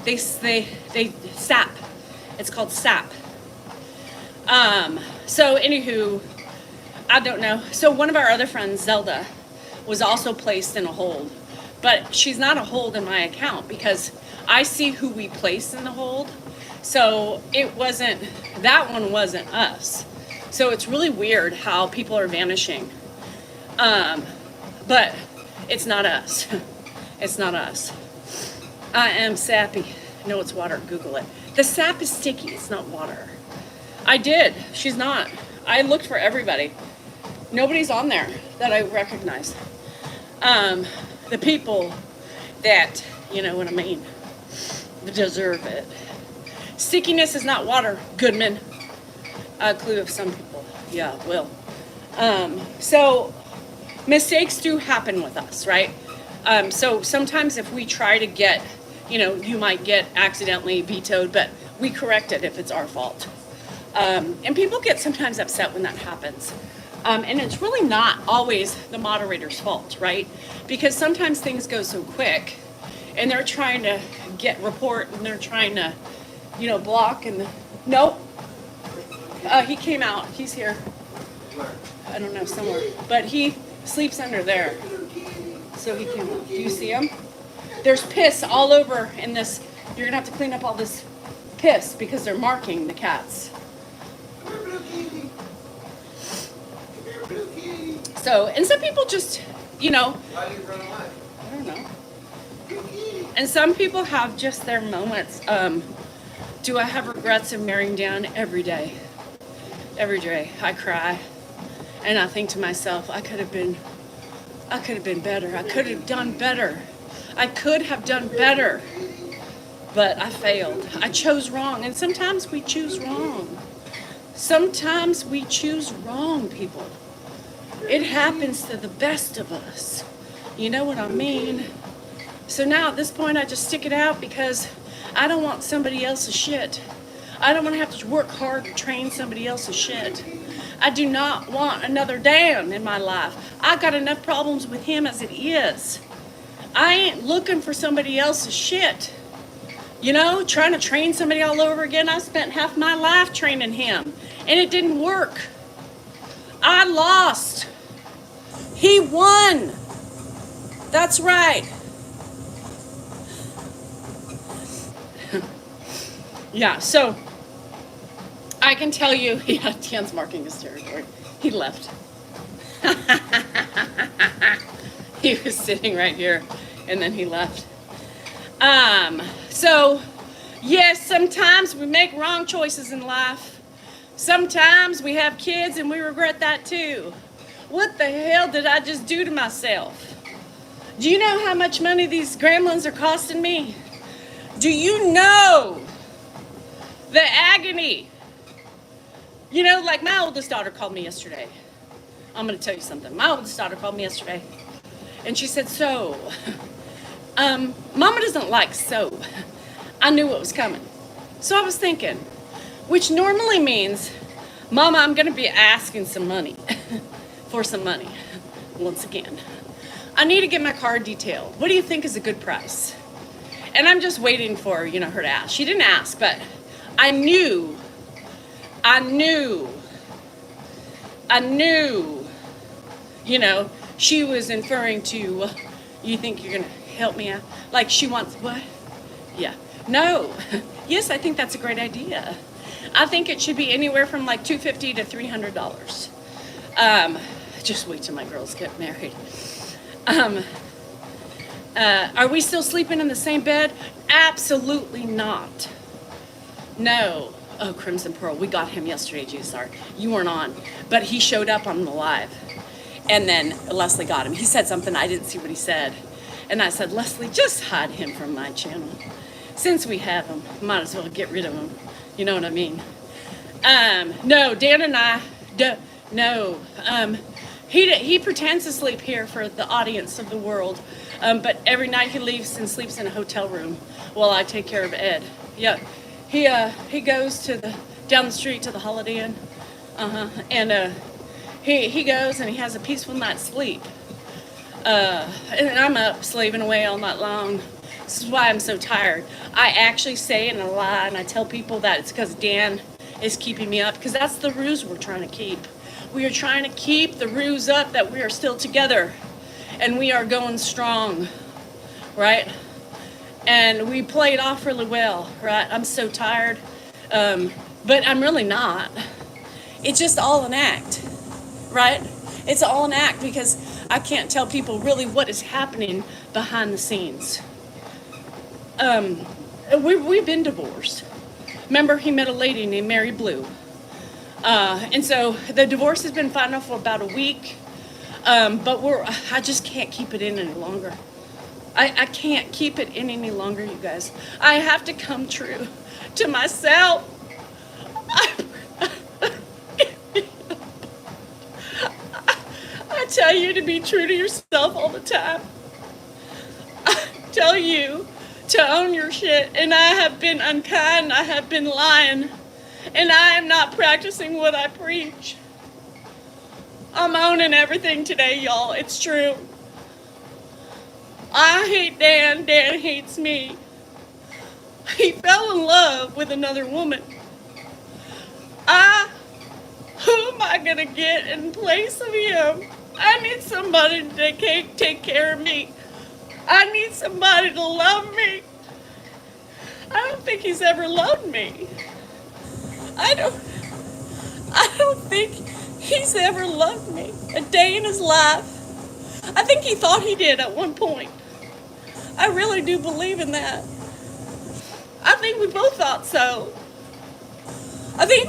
They sap. It's called sap. So anywho, I don't know. So one of our other friends, Zelda, was also placed in a hold, but she's not a hold in my account because I see who we place in the hold. So that one wasn't us. So it's really weird how people are vanishing. But it's not us. It's not us. I am sappy. No, it's water. Google it. The sap is sticky. It's not water. I did. She's not. I looked for everybody. Nobody's on there that I recognize. The people that, you know what I mean, deserve it. Stickiness is not water, Goodman. A clue of some people. Yeah, will. So mistakes do happen with us, right? So sometimes if we try to get, you might get accidentally vetoed, but we correct it if it's our fault. And people get sometimes upset when that happens. And it's really not always the moderator's fault, right? Because sometimes things go so quick and they're trying to report and they're trying to, block and nope. He came out. He's here. I don't know, somewhere. But he sleeps under there. So he came out. Do you see him? There's piss all over in this. You're going to have to clean up all this piss because they're marking the cats. So, and some people just, Why do you run away? I don't know. And some people have just their moments. Do I have regrets of marrying down? Every day. Every day. I cry. And I think to myself, I could have been better. I could have done better. I could have done better. But I failed. I chose wrong. And sometimes we choose wrong. Sometimes we choose wrong, people. It happens to the best of us. You know what I mean? So now at this point, I just stick it out because I don't want somebody else's shit. I don't want to have to work hard to train somebody else's shit. I do not want another Dan in my life. I got enough problems with him as it is. I ain't looking for somebody else's shit. Trying to train somebody all over again. I spent half my life training him, and it didn't work. I lost. He won. That's right. Yeah, so I can tell you, Dan's marking his territory. He left. He was sitting right here, and then he left. So, yes, sometimes we make wrong choices in life. Sometimes we have kids and we regret that too. What the hell did I just do to myself? Do you know how much money these gremlins are costing me? Do you know the agony? Like my oldest daughter called me yesterday. I'm going to tell you something. My oldest daughter called me yesterday. And she said, Mama doesn't like so. I knew what was coming. So I was thinking, which normally means, Mama, I'm going to be asking some money for some money once again. I need to get my car detailed. What do you think is a good price? And I'm just waiting for, her to ask. She didn't ask, but I knew, she was inferring to, you think you're going to help me out? Like she wants, what? Yeah. No. Yes, I think that's a great idea. I think it should be anywhere from like $250 to $300. Just wait till my girls get married. Are we still sleeping in the same bed? Absolutely not. No. Oh, Crimson Pearl, we got him yesterday, GSR. You weren't on, but he showed up on the live. And then Leslie got him. He said something, I didn't see what he said. And I said, Leslie, just hide him from my channel. Since we have him, might as well get rid of him. You know what I mean? No, Dan and I, no. He pretends to sleep here for the audience of the world. But every night he leaves and sleeps in a hotel room while I take care of Ed. Yeah, he goes down the street to the Holiday Inn. And he goes and he has a peaceful night's sleep. And I'm up slaving away all night long. This is why I'm so tired. I actually say it in a lie, and I tell people that it's because Dan is keeping me up, because that's the ruse we're trying to keep. We are trying to keep the ruse up that we are still together, and we are going strong, right? And we play it off really well, right? I'm so tired, but I'm really not. It's just all an act, right? It's all an act because I can't tell people really what is happening behind the scenes. We've been divorced. Remember, he met a lady named Mary Blue. And so the divorce has been final for about a week. But I just can't keep it in any longer. I can't keep it in any longer, you guys. I have to come true to myself. I tell you to be true to yourself all the time. I tell you to own your shit, and I have been unkind, I have been lying, and I am not practicing what I preach. I'm owning everything today, y'all. It's true. I hate Dan. Dan hates me. He fell in love with another woman. Who am I gonna get in place of him? I need somebody to take care of me. I need somebody to love me. I don't think he's ever loved me. I don't think he's ever loved me a day in his life. I think he thought he did at one point. I really do believe in that. I think we both thought so. I think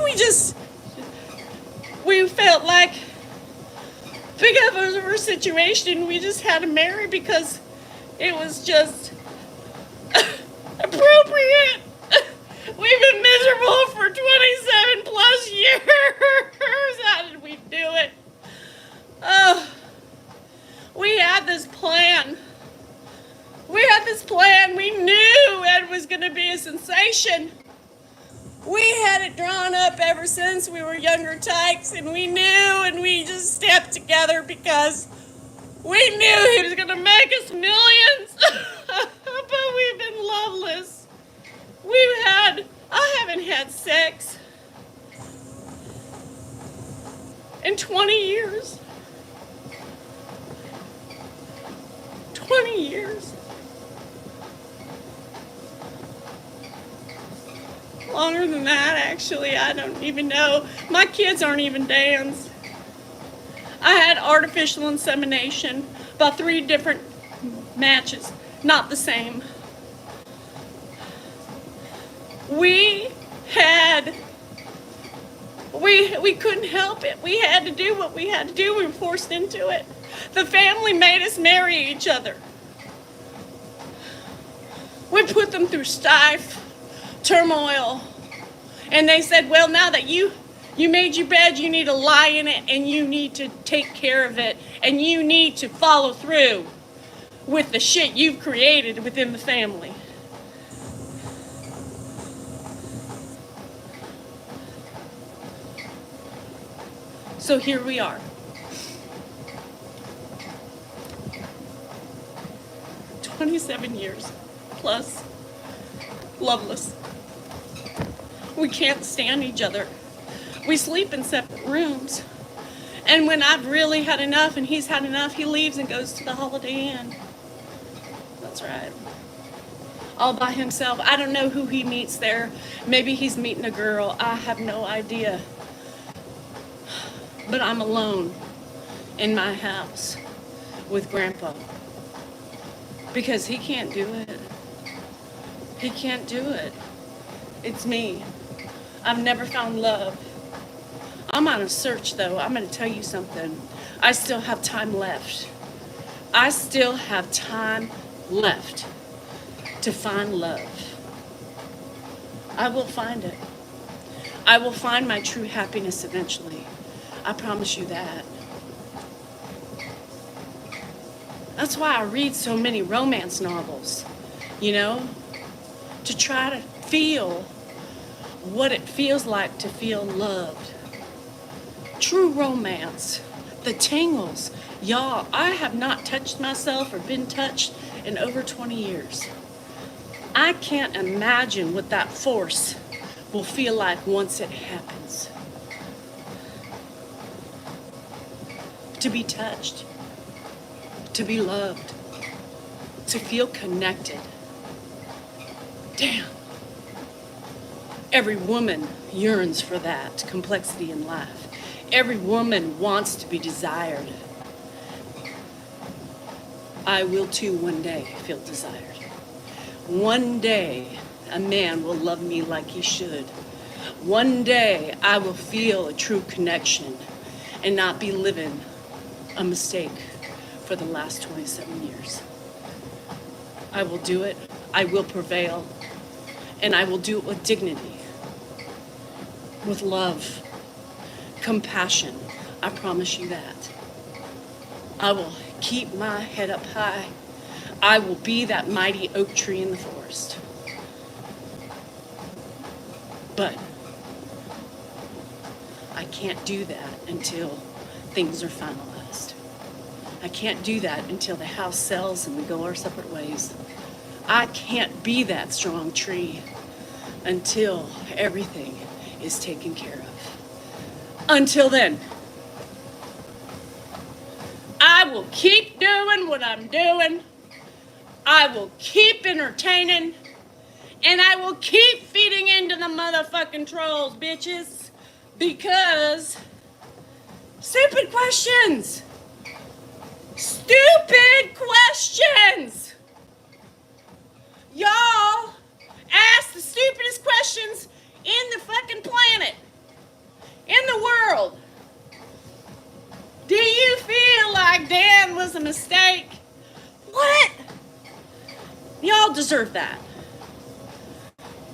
we felt like because of our situation, we just had to marry because it was just appropriate. We've been miserable for 27 plus years. How did we do it? Oh, we had this plan. We knew Ed was going to be a sensation. We had it drawn up ever since we were younger tykes, and we knew, and we just stepped together because we knew he was going to make us millions. But we've been loveless. I haven't had sex in 20 years. 20 years. Longer than that, actually. I don't even know. My kids aren't even Dan's. I had artificial insemination, about 3 different matches, not the same. We couldn't help it. We had to do what we had to do. We were forced into it. The family made us marry each other. We put them through strife, turmoil, and they said, well, now that you made your bed, you need to lie in it, and you need to take care of it, and you need to follow through with the shit you've created within the family. So here we are. 27 years plus, loveless. We can't stand each other. We sleep in separate rooms. And when I've really had enough and he's had enough, he leaves and goes to the Holiday Inn. That's right. All by himself. I don't know who he meets there. Maybe he's meeting a girl. I have no idea. But I'm alone in my house with Grandpa. Because he can't do it. He can't do it. It's me. I've never found love. I'm on a search, though. I'm going to tell you something. I still have time left. I still have time left to find love. I will find it. I will find my true happiness eventually. I promise you that. That's why I read so many romance novels, to try to feel what it feels like to feel loved. True romance, the tingles. Y'all, I have not touched myself or been touched in over 20 years. I can't imagine what that force will feel like once it happens. To be touched, to be loved, to feel connected. Damn. Every woman yearns for that complexity in life. Every woman wants to be desired. I will too one day feel desired. One day a man will love me like he should. One day I will feel a true connection and not be living a mistake for the last 27 years. I will do it. I will prevail. And I will do it with dignity, with love, compassion. I promise you that. I will keep my head up high. I will be that mighty oak tree in the forest. But I can't do that until things are finalized. I can't do that until the house sells and we go our separate ways. I can't be that strong tree until everything is taken care of. Until then, I will keep doing what I'm doing. I will keep entertaining. And I will keep feeding into the motherfucking trolls, bitches. Because stupid questions. Stupid questions. Y'all ask the stupidest questions in the fucking planet. In the world. Do you feel like Dan was a mistake? What? Y'all deserve that.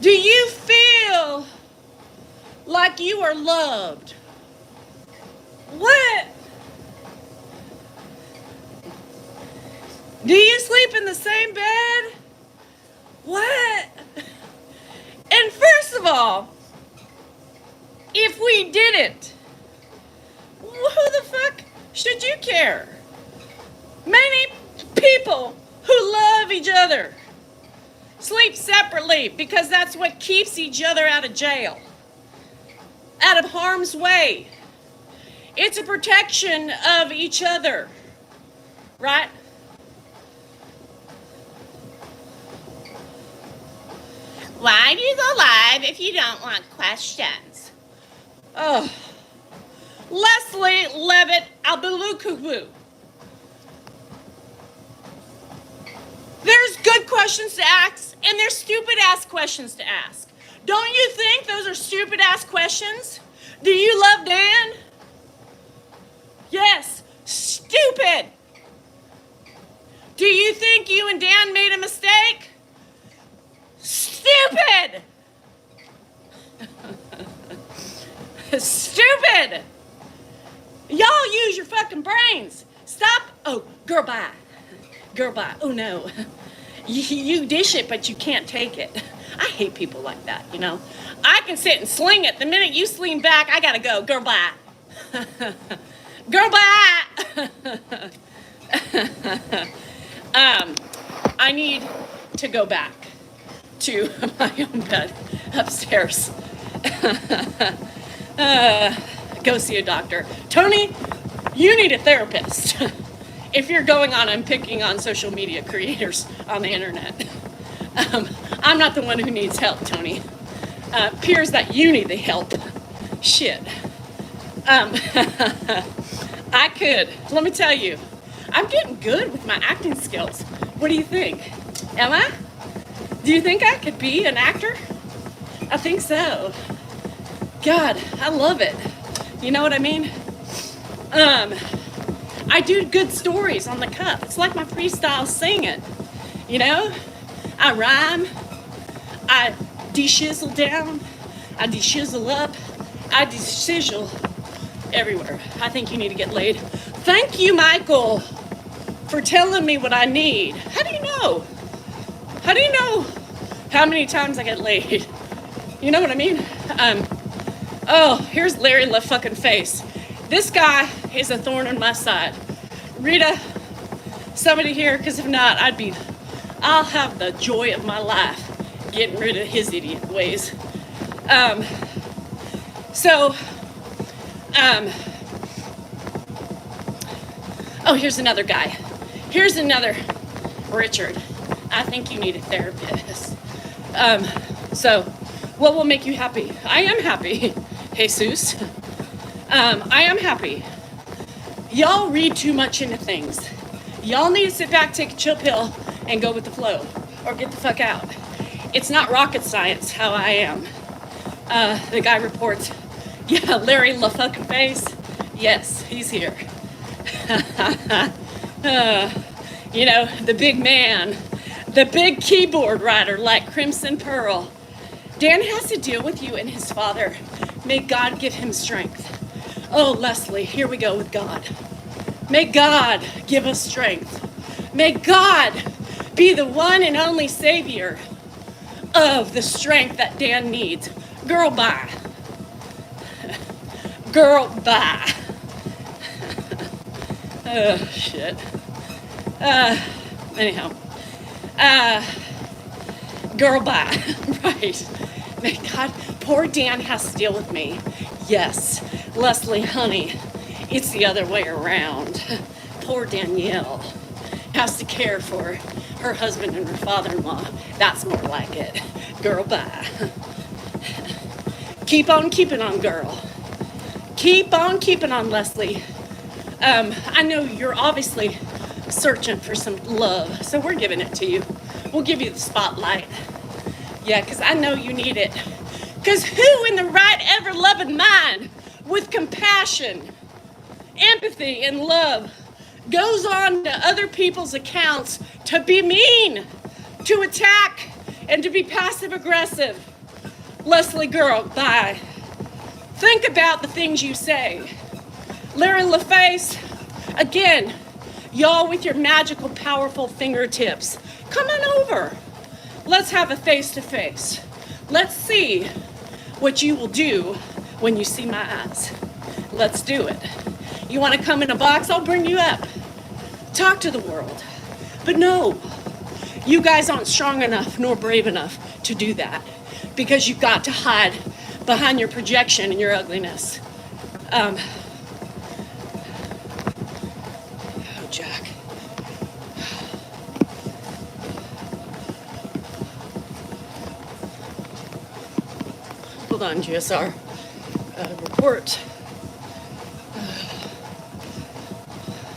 Do you feel like you are loved? What? Do you sleep in the same bed? What? And first of all, if we didn't, who the fuck should you care? Many people who love each other sleep separately because that's what keeps each other out of jail, out of harm's way. It's a protection of each other, right? Why do you go live if you don't want questions? Oh, Leslie Levitt Albalukubu. There's good questions to ask, and there's stupid-ass questions to ask. Don't you think those are stupid-ass questions? Do you love Dan? Yes, stupid. Do you think you and Dan made a mistake? Stupid. Stupid. Y'all use your fucking brains. Stop. Oh, girl, bye. Girl, bye. Oh, no. You dish it, but you can't take it. I hate people like that, I can sit and sling it. The minute you sling back, I gotta go. Girl, bye. Girl, bye. I need to go back to my own bed upstairs. Go see a doctor. Tony, you need a therapist. If you're going on and picking on social media creators on the internet. I'm not the one who needs help, Tony. Appears that you need the help. Shit. I could, let me tell you, I'm getting good with my acting skills. What do you think? Am I? Do you think I could be an actor? I think so. God, I love it. You know what I mean? I do good stories on the cuff. It's like my freestyle singing. You know? I rhyme. I de-shizzle down. I de-shizzle up. I de-sizzle everywhere. I think you need to get laid. Thank you, Michael, for telling me what I need. How do you know? How do you know how many times I get laid? You know what I mean? Oh, here's Larry LaFucking Face. This guy is a thorn in my side. Rita, somebody here, because if not, I'll have the joy of my life getting rid of his idiot ways. Oh, here's another guy. Here's another Richard. I think you need a therapist. So, what will make you happy? I am happy, Jesus. I am happy. Y'all read too much into things. Y'all need to sit back, take a chill pill, and go with the flow, or get the fuck out. It's not rocket science how I am. The guy reports, yeah, Larry LaFucking Face. Yes, he's here. You know, the big man, the big keyboard writer like Crimson Pearl. Dan has to deal with you and his father. May God give him strength. Oh, Leslie, here we go with God. May God give us strength. May God be the one and only savior of the strength that Dan needs. Girl, bye. Girl, bye. Oh, shit. Anyhow. Girl, bye. Right. May God, poor Dan has to deal with me. Yes. Leslie, honey, it's the other way around. Poor Danielle has to care for her husband and her father-in-law. That's more like it. Girl, bye. Keep on keeping on, girl. Keep on keeping on, Leslie. I know you're obviously searching for some love, so we're giving it to you. We'll give you the spotlight. Yeah, because I know you need it. Because who in the right ever-loving mind with compassion, empathy, and love goes on to other people's accounts to be mean, to attack, and to be passive-aggressive? Leslie, girl, bye. Think about the things you say. Larry LaFace, again, y'all with your magical, powerful fingertips, come on over. Let's have a face-to-face. Let's see what you will do when you see my eyes. Let's do it. You want to come in a box? I'll bring you up. Talk to the world. But no, you guys aren't strong enough nor brave enough to do that because you've got to hide behind your projection and your ugliness. Oh, Jack. Hold on, GSR. Report.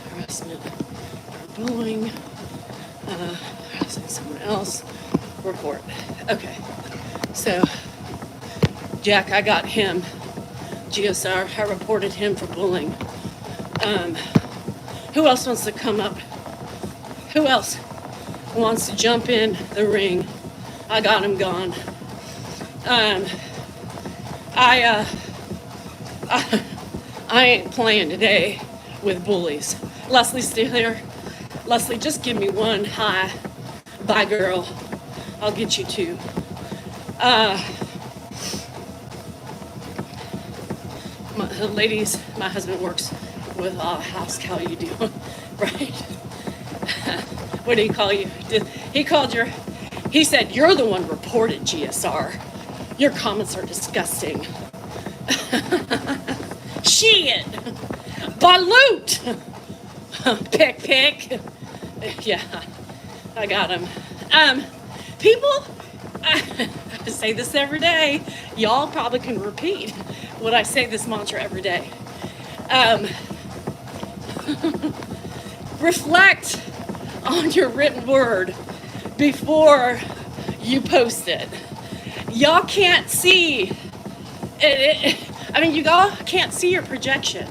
Harassment or bullying. Harassing someone else. Report. Okay. So, Jack, I got him. GSR, I reported him for bullying. Who else wants to come up? Who else wants to jump in the ring? I got him gone. I ain't playing today with bullies. Leslie's still here. Leslie, just give me one hi. Bye, girl. I'll get you two. Ladies, my husband works with house. How you doing? Right? What did he call you? He said, you're the one reported GSR. Your comments are disgusting. Shit! Balut! Pick. Yeah, I got him. People, I say this every day. Y'all probably can repeat what I say this mantra every day. Reflect on your written word before you post it. Y'all can't see y'all can't see your projection.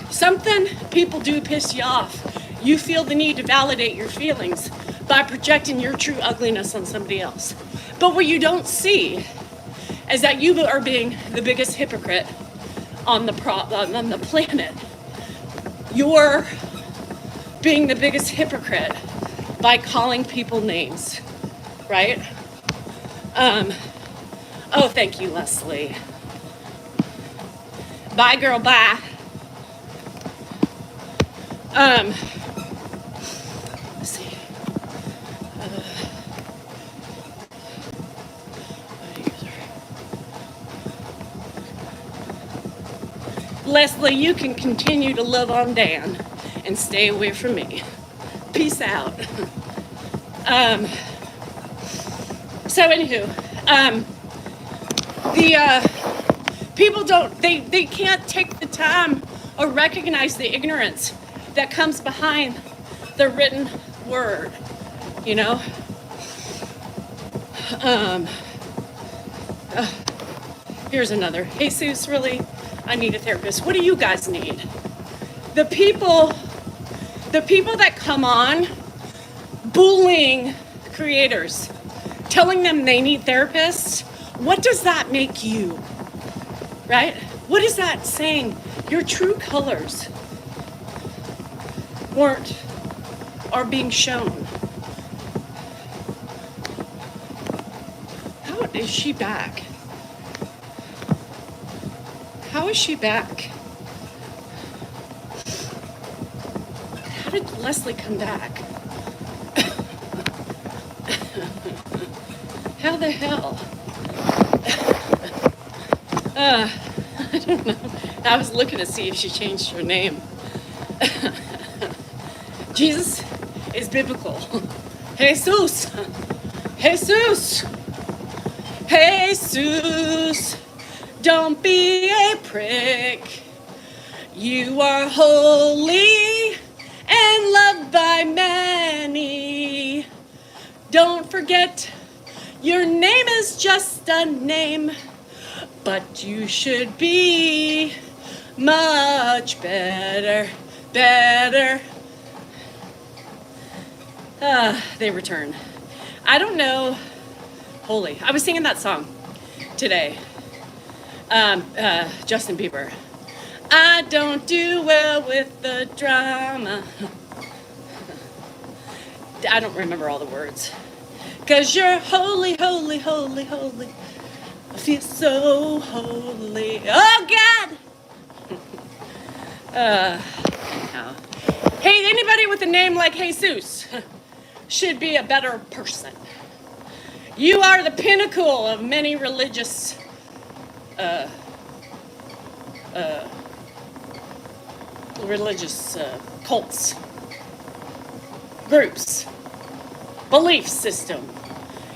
Something people do piss you off. You feel the need to validate your feelings by projecting your true ugliness on somebody else. But what you don't see is that you are being the biggest hypocrite on the planet. You're being the biggest hypocrite by calling people names, right? Oh, thank you, Leslie. Bye, girl, bye. Let's see. Leslie, you can continue to love on Dan and stay away from me. Peace out. So anywho, the people they can't take the time or recognize the ignorance that comes behind the written word, you know? Here's another. Jesus, really? I need a therapist. What do you guys need? The people that come on bullying creators, telling them they need therapists, what does that make you? Right? What is that saying? Your true colors are being shown. How is she back? How is she back? How did Leslie come back? How the hell? I don't know. I was looking to see if she changed her name. Jesus is biblical. Jesus. Don't be a prick. You are holy and loved by many. Don't forget, your name is just a name, but you should be much better. They return. I don't know. Holy. I was singing that song today. Justin Bieber. I don't do well with the drama. I don't remember all the words. 'Cause you're holy, holy, holy, holy. I feel so holy. Oh, God! Anyhow. Hey, anybody with a name like Jesus should be a better person. You are the pinnacle of many religious cults, groups, belief system.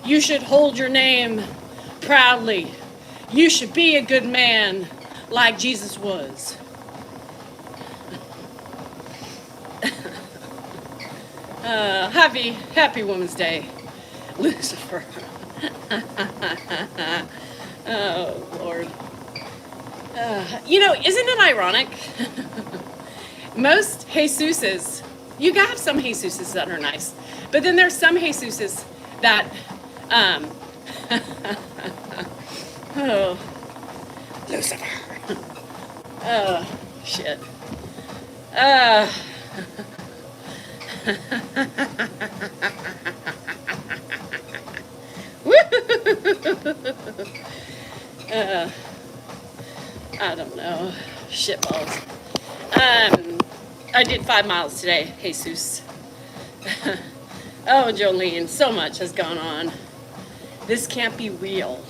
You should hold your name proudly. You should be a good man like Jesus was. Happy Women's Day, Lucifer. Oh, Lord. Isn't it ironic? Most Jesuses, you have some Jesuses that are nice, but then there's some Jesuses that, oh, Lucifer. Oh, shit. I don't know. Shitballs. I did 5 miles today, Jesus. Oh, Jolene, so much has gone on. This can't be real.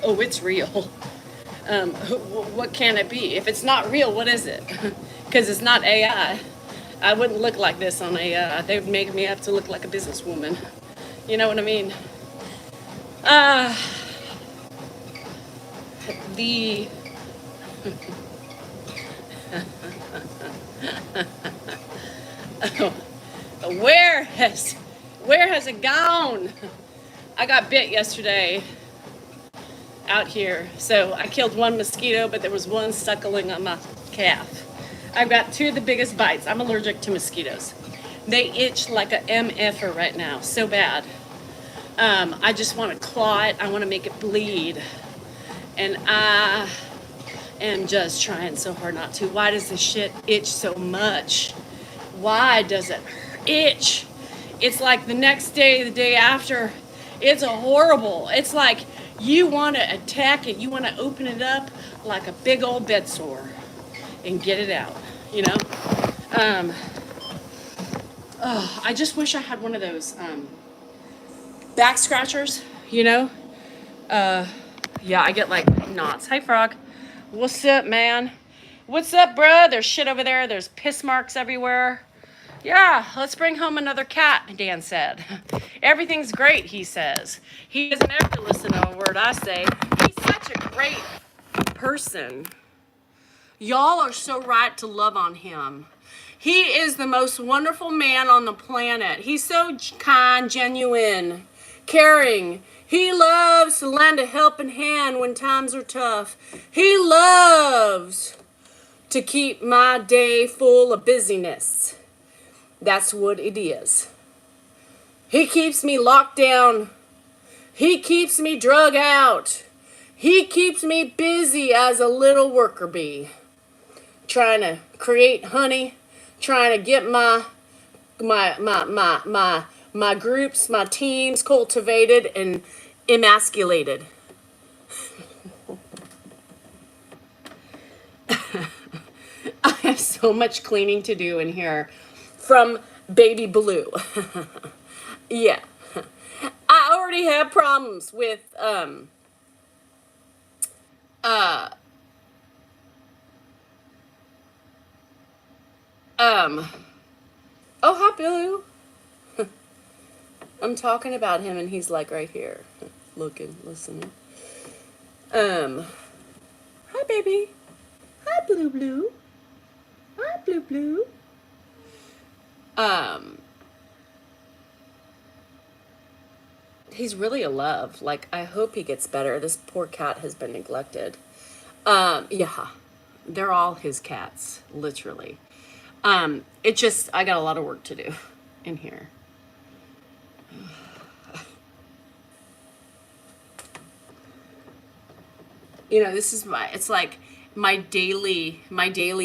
Oh, it's real. What can it be? If it's not real, what is it? Because it's not AI. I wouldn't look like this on AI. They would make me have to look like a businesswoman. You know what I mean? The where has it gone? I got bit yesterday out here. So I killed one mosquito, but there was one suckling on my calf. I've got two of the biggest bites. I'm allergic to mosquitoes. They itch like a MFer right now, so bad. I just want to claw it. I want to make it bleed. And I am just trying so hard not to. Why does this shit itch so much? Why does it itch? It's like the next day, the day after, it's horrible. It's like you want to attack it. You want to open it up like a big old bed sore and get it out, you know? I just wish I had one of those back scratchers, you know? Yeah, I get like knots. Hi, Frog. What's up, man? What's up, bruh? There's shit over there. There's piss marks everywhere. Yeah, let's bring home another cat, Dan said. Everything's great, he says. He doesn't ever listen to a word I say. He's such a great person. Y'all are so right to love on him. He is the most wonderful man on the planet. He's so kind, genuine, caring. He loves to lend a helping hand when times are tough. He loves to keep my day full of busyness. That's what it is. He keeps me locked down. He keeps me drug out. He keeps me busy as a little worker bee. Trying to create honey. Trying to get my groups, my teams cultivated and emasculated. I have so much cleaning to do in here from Baby Blue. Yeah. I already have problems with oh, hi, Blue. I'm talking about him and he's like right here. Looking, listening. Hi, baby. Hi, Blue Blue. Hi, Blue Blue. He's really a love. Like, I hope he gets better. This poor cat has been neglected. Yeah. They're all his cats, literally. It just, I got a lot of work to do in here. You know, this is it's like my daily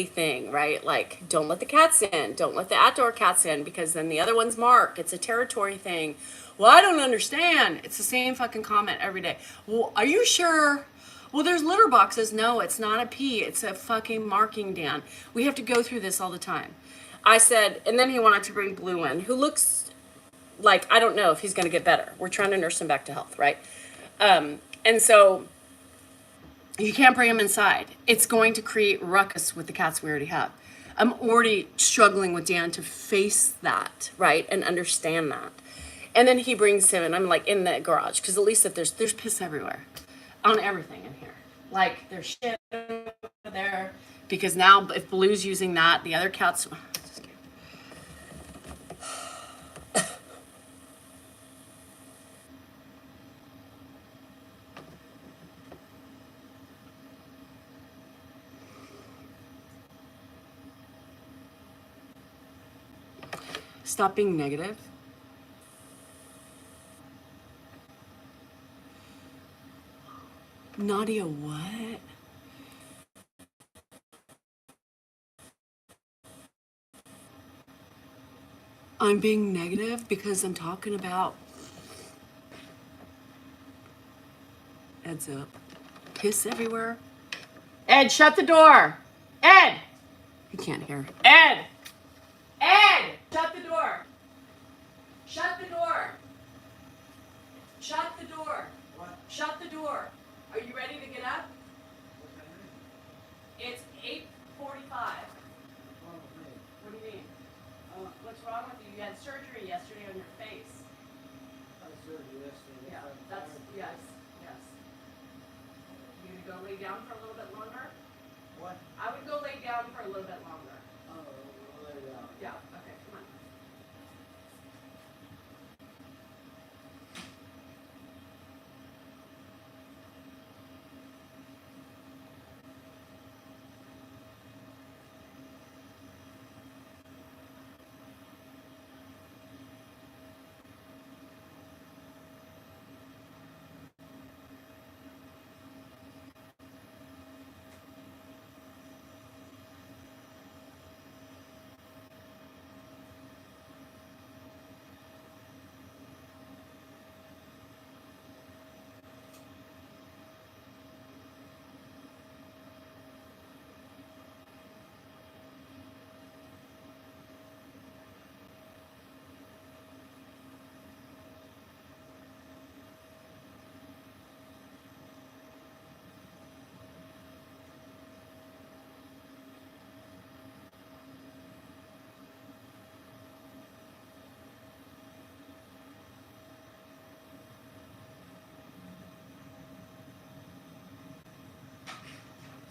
thing, right? Like, don't let the cats in. Don't let the outdoor cats in because then the other one's Mark. It's a territory thing. Well, I don't understand. It's the same fucking comment every day. Well, are you sure? Well, there's litter boxes. No, it's not a pee. It's a fucking marking, Dan. We have to go through this all the time. I said, and then he wanted to bring Blue in, who looks like, I don't know if he's going to get better. We're trying to nurse him back to health, right? And so you can't bring him inside. It's going to create ruckus with the cats we already have. I'm already struggling with Dan to face that, right? And understand that. And then he brings him and I'm like in the garage. Because at least if there's piss everywhere. On everything in here. Like there's shit over there. Because now if Blue's using that, the other cats... Stop being negative. Nadia, what? I'm being negative because I'm talking about... Ed's up. Piss everywhere. Ed, shut the door. Ed! He can't hear. Ed! Ed! Shut the door. Shut the door. Shut the door. What? Shut the door. Are you ready to get up? It's 8:45. What do you mean? What's wrong with you? You had surgery yesterday on your face. I had surgery yesterday. Yeah, that's, yes, yes. You gonna go lay down for a little bit longer? What? I would go lay down for a little bit longer. Oh, we'll lay down. Yeah, okay, come on.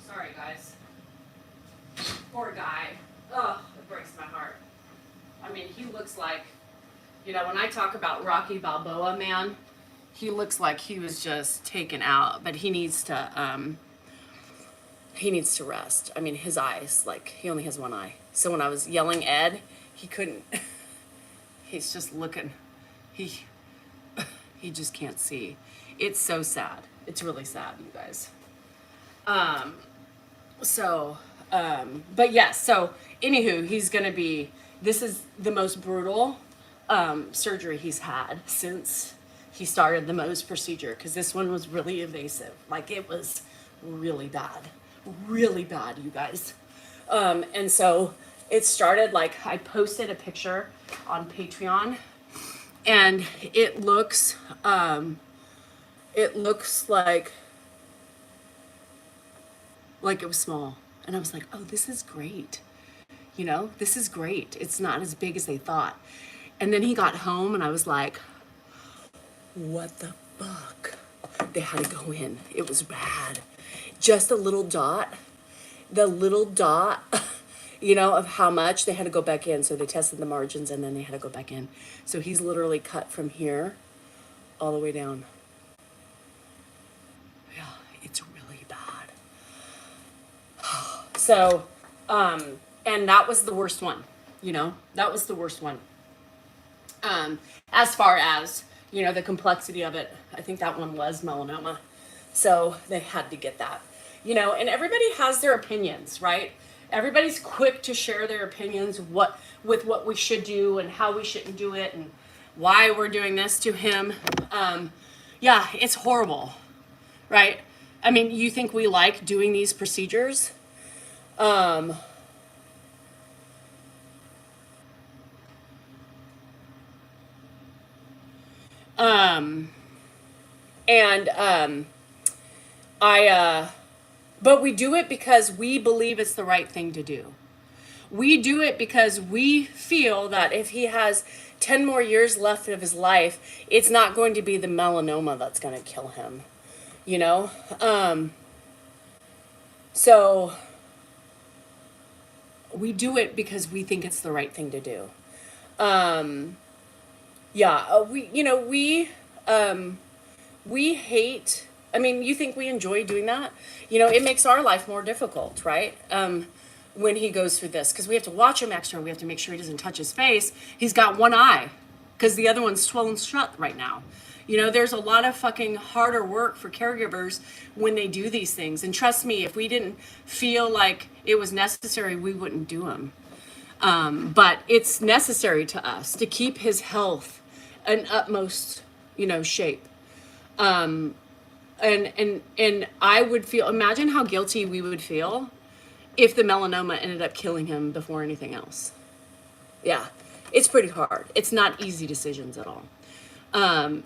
Sorry, guys. Poor guy. Ugh, it breaks my heart. I mean, he looks like, you know, when I talk about Rocky Balboa, man, he looks like he was just taken out, but he needs to rest. I mean, his eyes, like, he only has one eye. So when I was yelling Ed, he couldn't, he's just looking, he just can't see. It's so sad. It's really sad, you guys. But yes, so anywho, he's gonna be, this is the most brutal surgery he's had since he started the Mohs procedure, because this one was really invasive. Like, it was really bad, you guys. And so it started, like, I posted a picture on Patreon, and it looks like it was small. And I was like, oh, this is great. You know, this is great. It's not as big as they thought. And then he got home and I was like, what the fuck? They had to go in. It was bad. Just a little dot. The little dot, you know, of how much they had to go back in. So they tested the margins and then they had to go back in. So he's literally cut from here all the way down. Yeah, it's really bad. So, and that was the worst one, you know, that was the worst one. As far as, you know, the complexity of it, I think that one was melanoma. So they had to get that, you know, and everybody has their opinions, right? Everybody's quick to share their opinions, with what we should do and how we shouldn't do it and why we're doing this to him. Yeah, it's horrible, right? I mean, you think we like doing these procedures? But we do it because we believe it's the right thing to do. We do it because we feel that if he has 10 more years left of his life, it's not going to be the melanoma that's going to kill him, you know? So we do it because we think it's the right thing to do. We hate, I mean, you think we enjoy doing that? You know, it makes our life more difficult, right? When he goes through this, because we have to watch him extra. We have to make sure he doesn't touch his face. He's got one eye because the other one's swollen shut right now. You know, there's a lot of fucking harder work for caregivers when they do these things. And trust me, if we didn't feel like it was necessary, we wouldn't do them. But it's necessary to us to keep his health in utmost, you know, shape. And I would feel, imagine how guilty we would feel if the melanoma ended up killing him before anything else. Yeah, It's pretty hard. It's not easy decisions at all.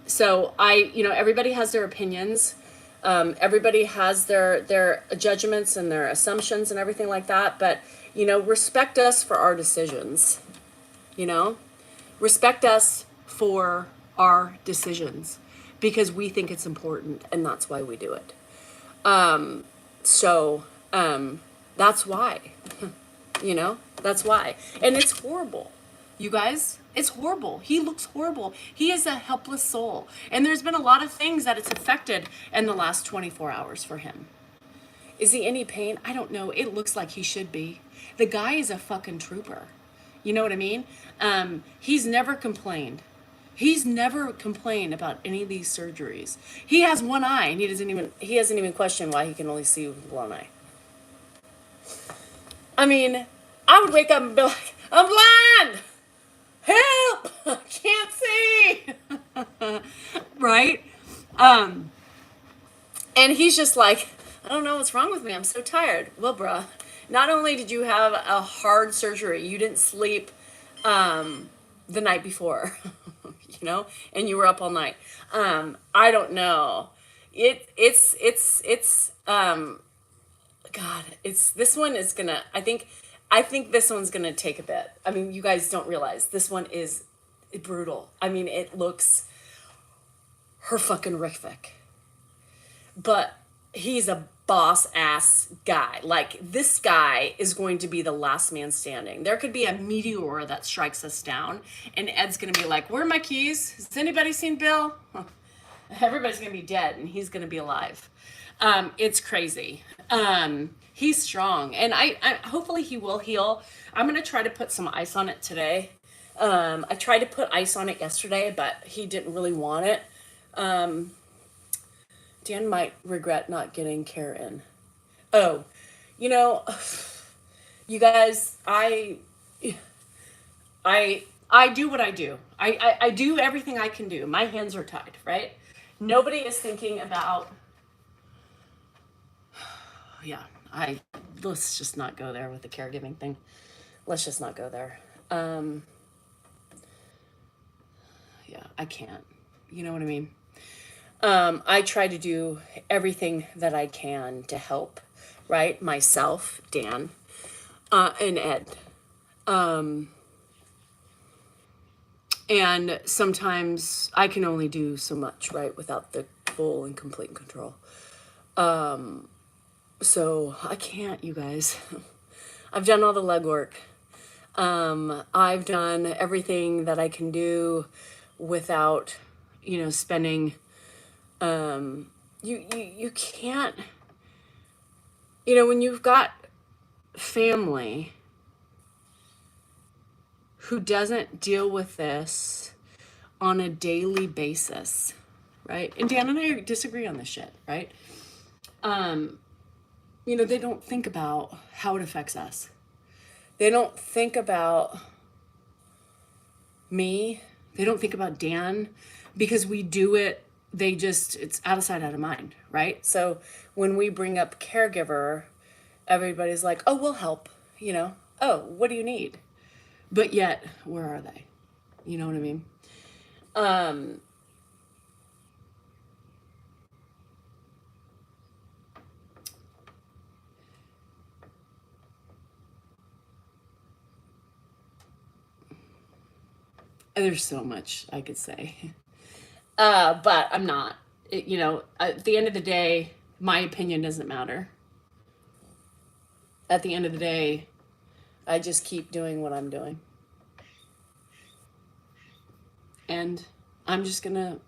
So everybody has their opinions. Everybody has their judgments and their assumptions and everything like that. But, respect us for our decisions, respect us for our decisions because we think it's important and that's why we do it. That's why, that's why. And it's horrible. You guys, it's horrible. He looks horrible. He is a helpless soul. And there's been a lot of things that it's affected in the last 24 hours for him. Is he any pain? I don't know. It looks like he should be. The guy is a fucking trooper. You know what I mean? He's never complained. He's never complained about any of these surgeries. He has one eye and he hasn't even questioned why he can only see with one eye. I mean, I would wake up and be like, I'm blind! Help! I can't see! Right? And he's just like, I don't know what's wrong with me. I'm so tired. Well, bruh, not only did you have a hard surgery, you didn't sleep the night before, and you were up all night. I don't know. This one is gonna, I think this one's gonna take a bit. I mean, you guys don't realize this one is brutal. I mean, it looks horrific. But he's a boss ass guy. Like, this guy is going to be the last man standing. There could be a meteor that strikes us down, and Ed's gonna be like, where are my keys? Has anybody seen Bill? Everybody's gonna be dead, and he's gonna be alive. It's crazy. He's strong, and I hopefully he will heal. I'm gonna try to put some ice on it today. I tried to put ice on it yesterday, but he didn't really want it. Dan might regret not getting care in. Oh, you guys, I do what I do. I do everything I can do. My hands are tied, right? Nobody is thinking about, let's just not go there with the caregiving thing. Let's just not go there. I can't. You know what I mean? I try to do everything that I can to help, right? Myself, Dan, and Ed. And sometimes I can only do so much, right? Without the full and complete control. So I can't, you guys. I've done all the legwork. I've done everything that I can do without, spending, you can't, when you've got family who doesn't deal with this on a daily basis, right? And Dan and I disagree on this shit, right? They don't think about how it affects us. They don't think about me. They don't think about Dan, because we do it. It's out of sight, out of mind, right? So when we bring up caregiver, everybody's like, oh, we'll help, oh, what do you need? But yet, where are they? You know what I mean? There's so much I could say. But I'm not. At the end of the day, my opinion doesn't matter. At the end of the day, I just keep doing what I'm doing. And I'm just going to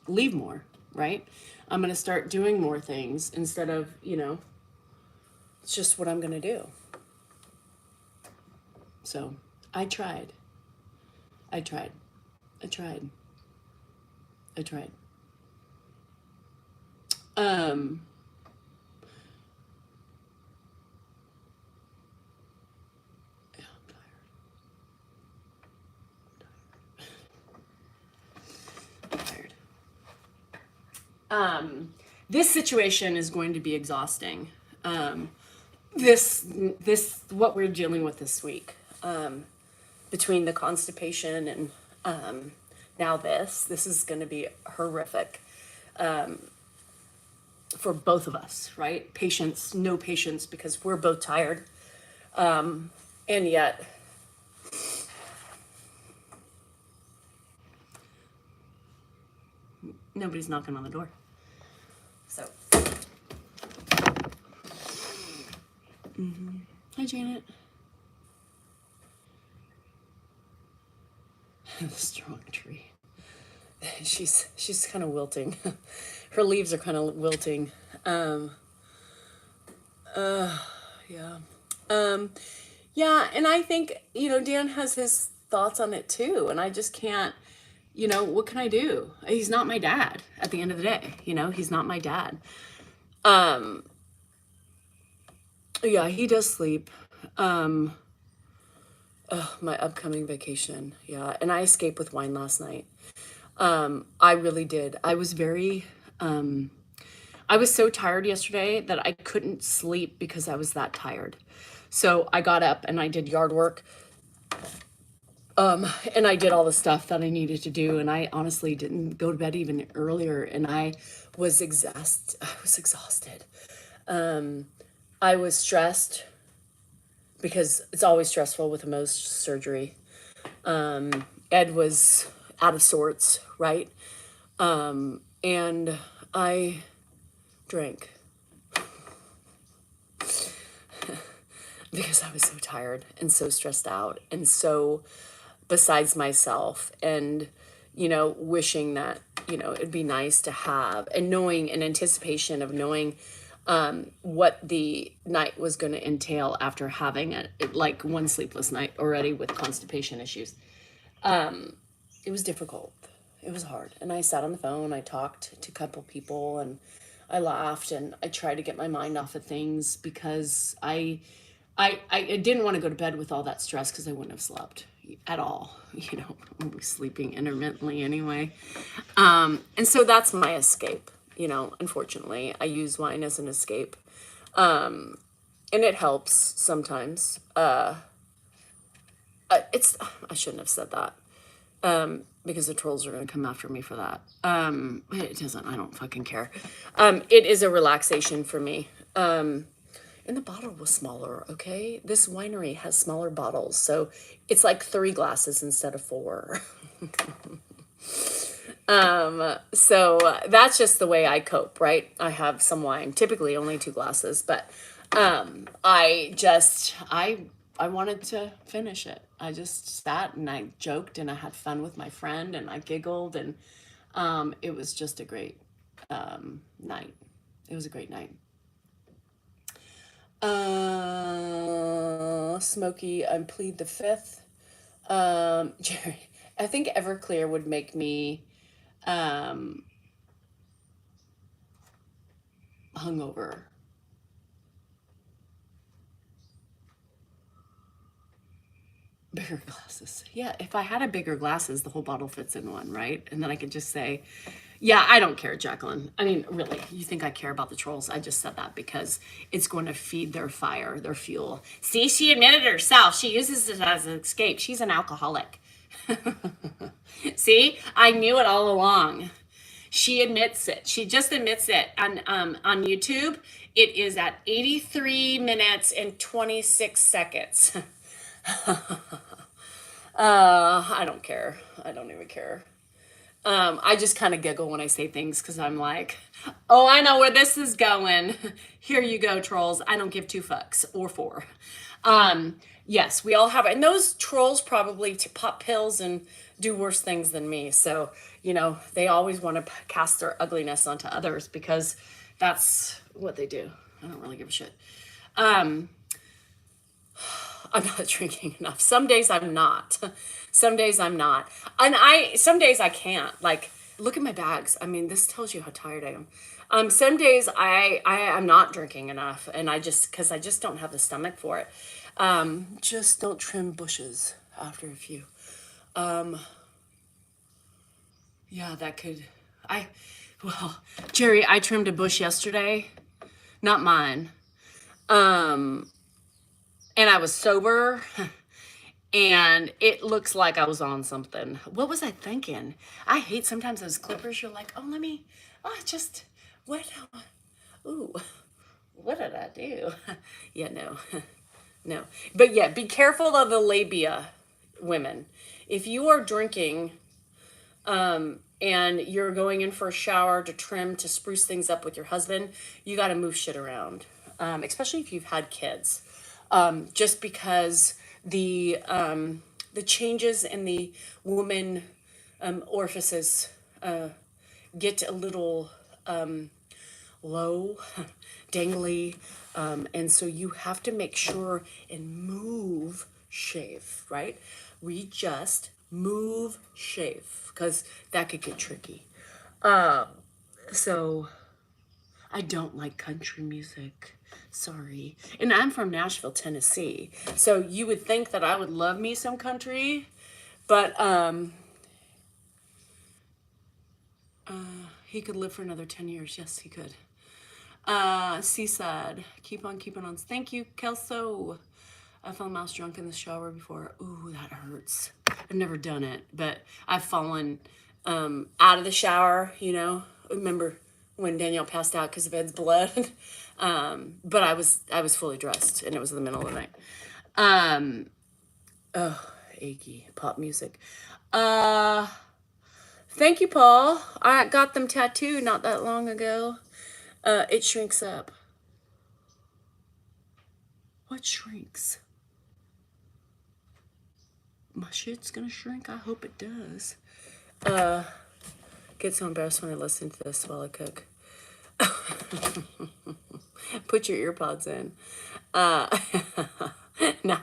leave more, right? I'm going to start doing more things instead of, it's just what I'm going to do. So I tried. This situation is going to be exhausting. This what we're dealing with this week. between the constipation and now this is going to be horrific for both of us, right? Patience, no patience, because we're both tired. And yet, nobody's knocking on the door. So, hi, Janet. The strong tree. She's kind of wilting. Her leaves are kind of wilting. Yeah. Yeah, and I think, Dan has his thoughts on it too, and I just can't, what can I do? He's not my dad at the end of the day, he's not my dad. Yeah, he does sleep. My upcoming vacation. Yeah, and I escaped with wine last night. I really did. I was I was so tired yesterday that I couldn't sleep because I was that tired. So I got up and I did yard work. And I did all the stuff that I needed to do. And I honestly didn't go to bed even earlier. And I was exhausted. I was stressed because it's always stressful with a Mohs surgery. Ed was out of sorts, right? And I drank because I was so tired and so stressed out and so besides myself, and wishing that it'd be nice to have, and knowing, in anticipation of knowing what the night was going to entail after having like one sleepless night already with constipation issues. It was difficult. It was hard. And I sat on the phone, I talked to a couple people, and I laughed, and I tried to get my mind off of things because I didn't want to go to bed with all that stress because I wouldn't have slept at all. I was sleeping intermittently anyway. And so that's my escape. Unfortunately, I use wine as an escape. And it helps sometimes. I shouldn't have said that. Because the trolls are going to come after me for that. It doesn't, I don't fucking care. It is a relaxation for me. And the bottle was smaller, okay? This winery has smaller bottles, so it's like 3 glasses instead of 4. So that's just the way I cope, right? I have some wine, typically only 2 glasses, but I wanted to finish it. I just sat and I joked and I had fun with my friend and I giggled, and it was just a great night. It was a great night. Smokey, I plead the 5th. Jerry, I think Everclear would make me hungover. Bigger glasses. Yeah, if I had a bigger glasses, the whole bottle fits in one, right? And then I could just say, yeah, I don't care, Jacqueline. I mean, really, you think I care about the trolls? I just said that because it's going to feed their fire, their fuel. See, she admitted herself. She uses it as an escape. She's an alcoholic. See, I knew it all along. She admits it. She just admits it. On YouTube, it is at 83 minutes and 26 seconds. I don't care. I don't even care. I just kind of giggle when I say things because I'm like, oh, I know where this is going. Here you go, trolls. I don't give 2 fucks or 4. Yes, we all have it. And those trolls probably pop pills and do worse things than me. So, they always want to cast their ugliness onto others because that's what they do. I don't really give a shit. I'm not drinking enough. Some days I'm not. Some days I'm not. And some days I can't. Like, look at my bags. I mean, this tells you how tired I am. Some days I'm not drinking enough, and because I just don't have the stomach for it. Just don't trim bushes after a few. Yeah, that could, Jerry, I trimmed a bush yesterday. Not mine. And I was sober, and it looks like I was on something. What was I thinking? I hate sometimes those clippers. You're like, what? Ooh, what did I do? Yeah, no, no. But yeah, be careful of the labia, women. If you are drinking, and you're going in for a shower to trim, to spruce things up with your husband, you got to move shit around, especially if you've had kids. Just because the changes in the woman orifices get a little low, dangly, and so you have to make sure and move, shave, right? Readjust, move, shave, because that could get tricky. So I don't like country music. Sorry. And I'm from Nashville, Tennessee. So you would think that I would love me some country, but he could live for another 10 years. Yes, he could. Seaside, keep on keeping on. Thank you, Kelso. I fell mouse drunk in the shower before. Ooh, that hurts. I've never done it, but I've fallen out of the shower, you know. Remember when Danielle passed out because of Ed's blood? But I was fully dressed, and it was in the middle of the night. Oh, achy pop music. Thank you, Paul. I got them tattooed not that long ago. It shrinks up. What shrinks? My shit's gonna shrink. I hope it does. Get so embarrassed when I listen to this while I cook. Put your ear pods in. Now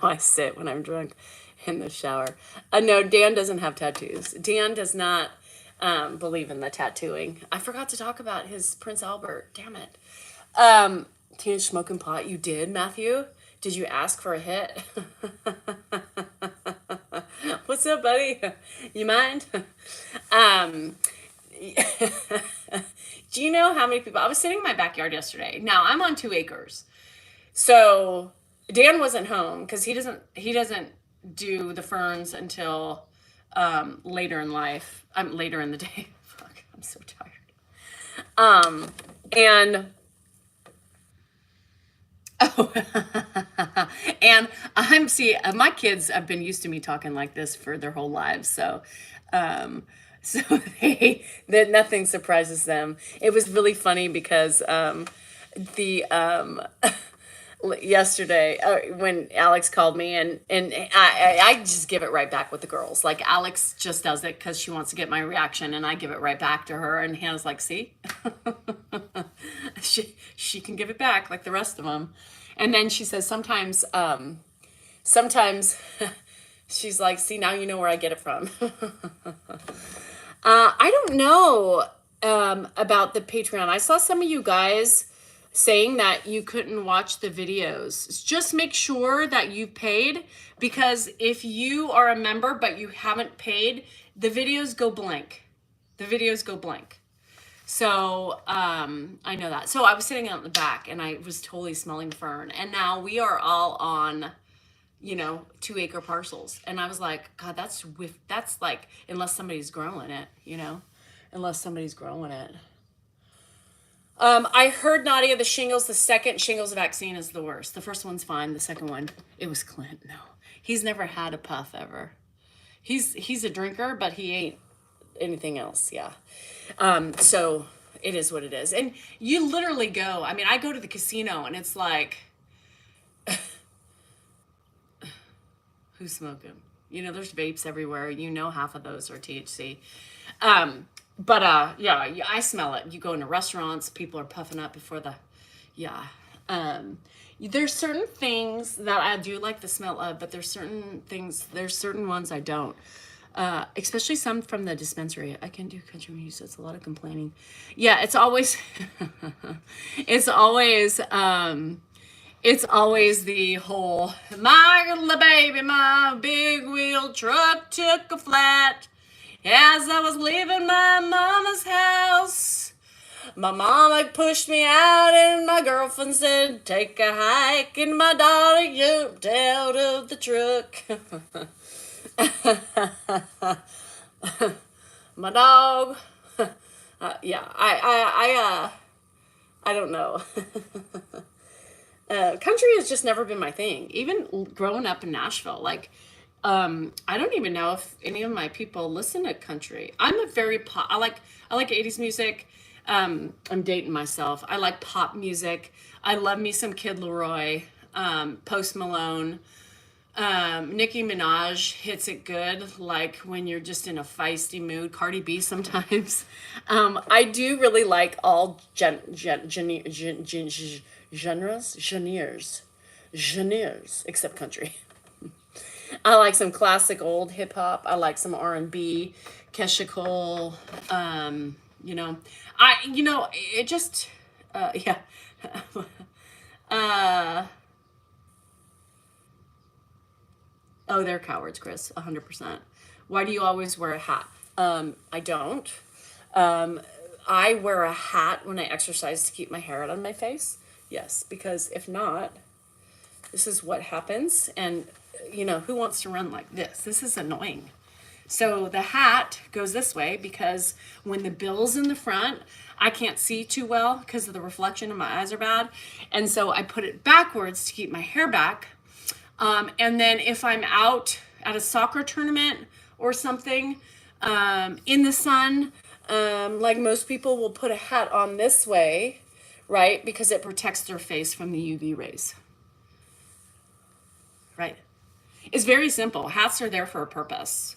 I sit when I'm drunk in the shower. No, Dan doesn't have tattoos. Dan does not believe in the tattooing. I forgot to talk about his Prince Albert. Damn it. Teenage smoking pot. You did, Matthew? Did you ask for a hit? What's up, buddy? You mind? Do you know how many people? I was sitting in my backyard yesterday. Now I'm on 2 acres. So Dan wasn't home because he doesn't do the ferns until later in life. Later in the day. Fuck, I'm so tired. And and my kids have been used to me talking like this for their whole lives, so that nothing surprises them. It was really funny because yesterday when Alex called me and I just give it right back with the girls. Like Alex just does it because she wants to get my reaction, and I give it right back to her. And Hannah's like, "See, she can give it back like the rest of them." And then she says sometimes she's like, "See, now you know where I get it from." I don't know about the Patreon. I saw some of you guys saying that you couldn't watch the videos. Just make sure that you've paid, because if you are a member but you haven't paid, the videos go blank. So I know that. So I was sitting out in the back and I was totally smelling fern. And now we are all on, 2 acre parcels. And I was like, God, that's like, unless somebody's growing it, unless somebody's growing it. I heard, Nadia, the second shingles vaccine is the worst. The first one's fine. The second one, it was Clint. No, he's never had a puff ever. He's a drinker, but he ain't anything else. Yeah. So it is what it is. And you literally go, I go to the casino and it's like, who's smoking? There's vapes everywhere. Half of those are THC. But I smell it. You go into restaurants, people are puffing up before there's certain things that I do like the smell of, but there's certain ones I don't. Especially some from the dispensary. I can do country music. It's a lot of complaining. Yeah, it's always it's always the whole, my big wheel truck took a flat as I was leaving my mama's house. My mama pushed me out and my girlfriend said, take a hike, and my daughter jumped out of the truck. My dog. Yeah, I don't know. Country has just never been my thing. Even growing up in Nashville, like, I don't even know if any of my people listen to country. I'm a very pop. I like 80s music. I'm dating myself. I like pop music. I love me some Kid Leroy, Post Malone. Nicki Minaj hits it good, like when you're just in a feisty mood. Cardi B sometimes. I do really like all genres, except country. I like some classic old hip hop. I like some R&B, Kesha Cole. It just, yeah. Oh, they're cowards, Chris, 100%. Why do you always wear a hat? I don't. I wear a hat when I exercise to keep my hair out of my face. Yes, because if not, this is what happens. And, who wants to run like this? This is annoying. So the hat goes this way because when the bill's in the front, I can't see too well because of the reflection and my eyes are bad. And so I put it backwards to keep my hair back. And then if I'm out at a soccer tournament or something in the sun, like most people will put a hat on this way, right? Because it protects their face from the UV rays. Right? It's very simple. Hats are there for a purpose.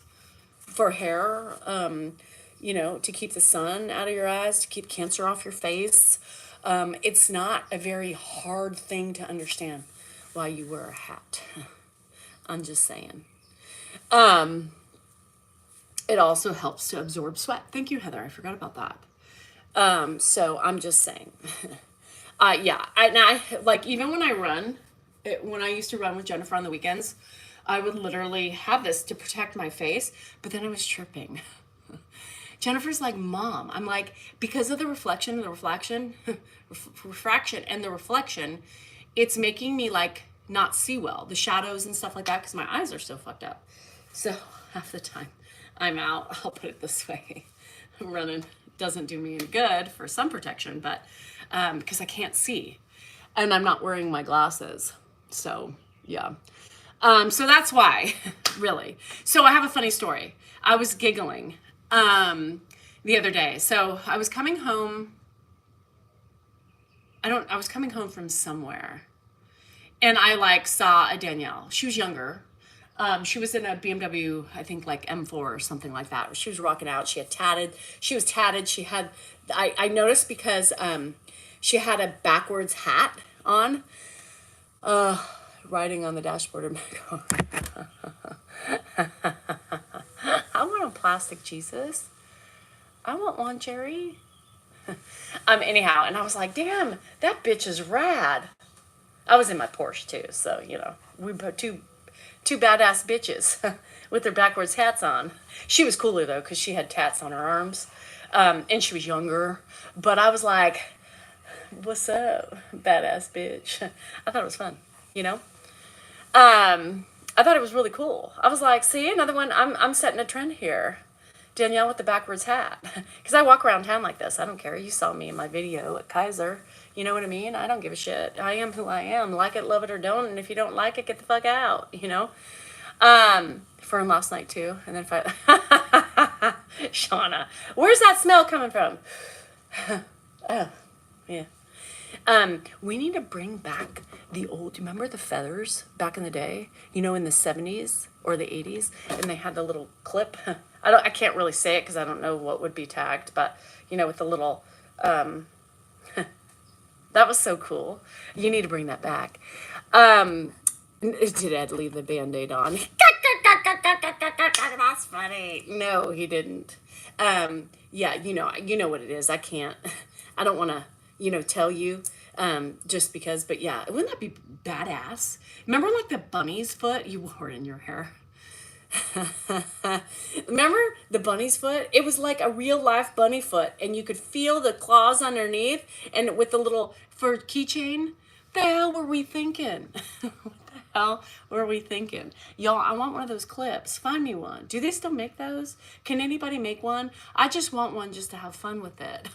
For hair, to keep the sun out of your eyes, to keep cancer off your face. It's not a very hard thing to understand why you wear a hat. I'm just saying. It also helps to absorb sweat. Thank you, Heather. I forgot about that. So I'm just saying. I like even when I run, when I used to run with Jennifer on the weekends, I would literally have this to protect my face, but then I was tripping. Jennifer's like, Mom. I'm like, because of the refraction and the reflection, it's making me like not see well, the shadows and stuff like that, because my eyes are so fucked up. So half the time I'm out, I'll put it this way. Running doesn't do me any good for sun protection, but because I can't see and I'm not wearing my glasses. So yeah. So that's why, really. So I have a funny story. I was giggling the other day. So I was coming home. I was coming home from somewhere. And I saw a Danielle. She was younger. She was in a BMW, I think like M4 or something like that. She was rocking out. She was tatted. She had, I noticed because she had a backwards hat on. Riding on the dashboard of my car. I want a plastic Jesus. I want one, Jerry. Anyhow, and I was like, damn, that bitch is rad. I was in my Porsche too, so we put two badass bitches with their backwards hats on. She was cooler though, because she had tats on her arms, and she was younger. But I was like, what's up, badass bitch? I thought it was fun, I thought it was really cool. I was like, see, another one. I'm setting a trend here. Danielle with the backwards hat. Because I walk around town like this. I don't care. You saw me in my video at Kaiser. You know what I mean? I don't give a shit. I am who I am. Like it, love it, or don't. And if you don't like it, get the fuck out. Fern last night too. And then Shauna, where's that smell coming from? Oh, yeah. We need to bring back the old, do you remember the feathers back in the day? In the 70s or the 80s? And they had the little clip. I can't really say it because I don't know what would be tagged, but, with the little, that was so cool. You need to bring that back. Did Ed leave the Band-Aid on? That's funny. No, he didn't. Yeah, you know what it is. I don't want to, tell you, just because, but yeah, wouldn't that be badass? Remember like the bunny's foot you wore in your hair? Remember the bunny's foot? It was like a real life bunny foot, and you could feel the claws underneath, and with the little for keychain. The hell were we thinking? What the hell were we thinking? Y'all, I want one of those clips. Find me one. Do they still make those? Can anybody make one? I just want one just to have fun with it.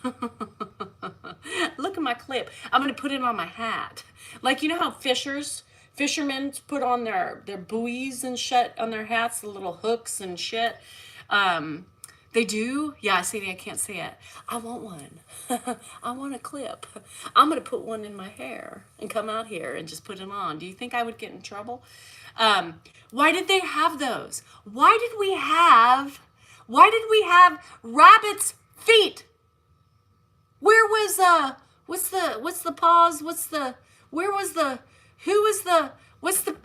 Look at my clip. I'm gonna put it on my hat. Like, you know how fishermen put on their buoys and shit on their hats, the little hooks and shit. They do? Yeah, see, I can't see it. I want one. I want a clip. I'm going to put one in my hair and come out here and just put it on. Do you think I would get in trouble? Why did they have those? Why did we have rabbit's feet? Where was what's the pause? What's the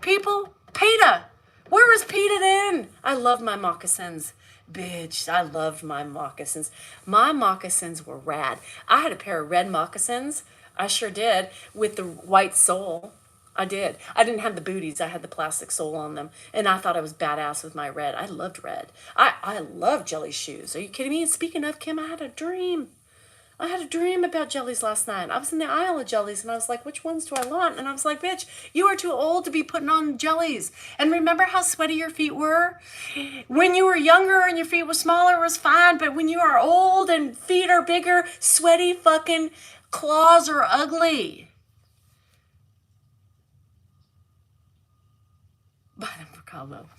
people? PETA. Where was PETA then? I love my moccasins. Bitch, I loved my moccasins. My moccasins were rad. I had a pair of red moccasins. I sure did, with the white sole. I did. I didn't have the booties. I had the plastic sole on them. And I thought I was badass with my red. I loved red. I love jelly shoes. Are you kidding me? And speaking of, Kim, I had a dream. I had a dream about jellies last night. I was in the aisle of jellies and I was like, which ones do I want? And I was like, bitch, you are too old to be putting on jellies. And remember how sweaty your feet were? When you were younger and your feet were smaller, it was fine. But when you are old and feet are bigger, sweaty fucking claws are ugly. Buy them for Cabo.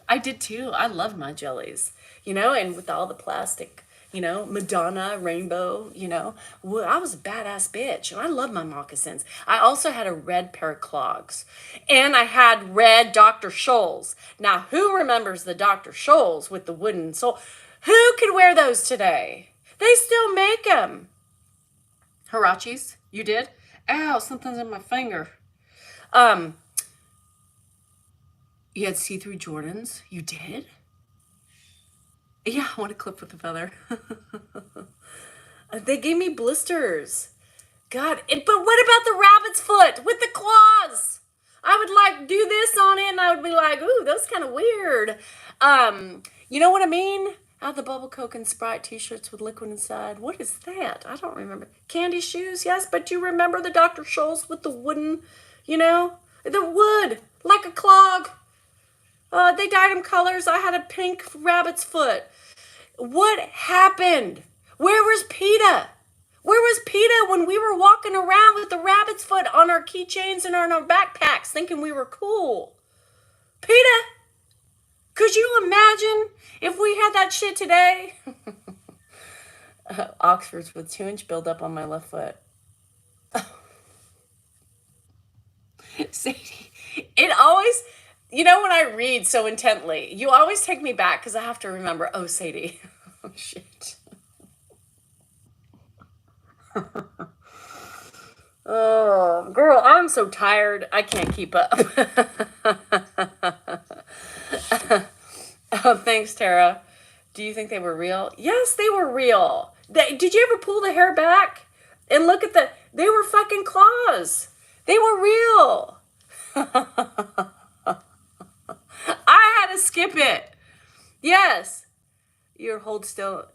I did too. I loved my jellies, and with all the plastic. Madonna, rainbow, I was a badass bitch. And I love my moccasins. I also had a red pair of clogs. And I had red Dr. Scholl's. Now, who remembers the Dr. Scholl's with the wooden sole? Who could wear those today? They still make them. Hirachis, you did? Ow, something's in my finger. You had see-through Jordans? You did? Yeah, I want a clip with the feather. They gave me blisters. God, but what about the rabbit's foot with the claws? I would like do this on it and I would be like, ooh, that's kind of weird. You know what I mean? Out the bubble coke and Sprite t-shirts with liquid inside. What is that? I don't remember. Candy shoes, yes, but you remember the Dr. Scholl's with the wooden, the wood, like a clog. They dyed them colors. I had a pink rabbit's foot. What happened? Where was PETA? Where was PETA when we were walking around with the rabbit's foot on our keychains and on our backpacks thinking we were cool? PETA? Could you imagine if we had that shit today? Oxfords with 2-inch buildup on my left foot. Sadie, it always... when I read so intently, you always take me back because I have to remember, oh, Sadie. Oh, shit. Oh, girl, I'm so tired. I can't keep up. Oh, thanks, Tara. Do you think they were real? Yes, they were real. Did you ever pull the hair back and look at they were fucking claws. They were real. I had to skip it. Yes. You hold still.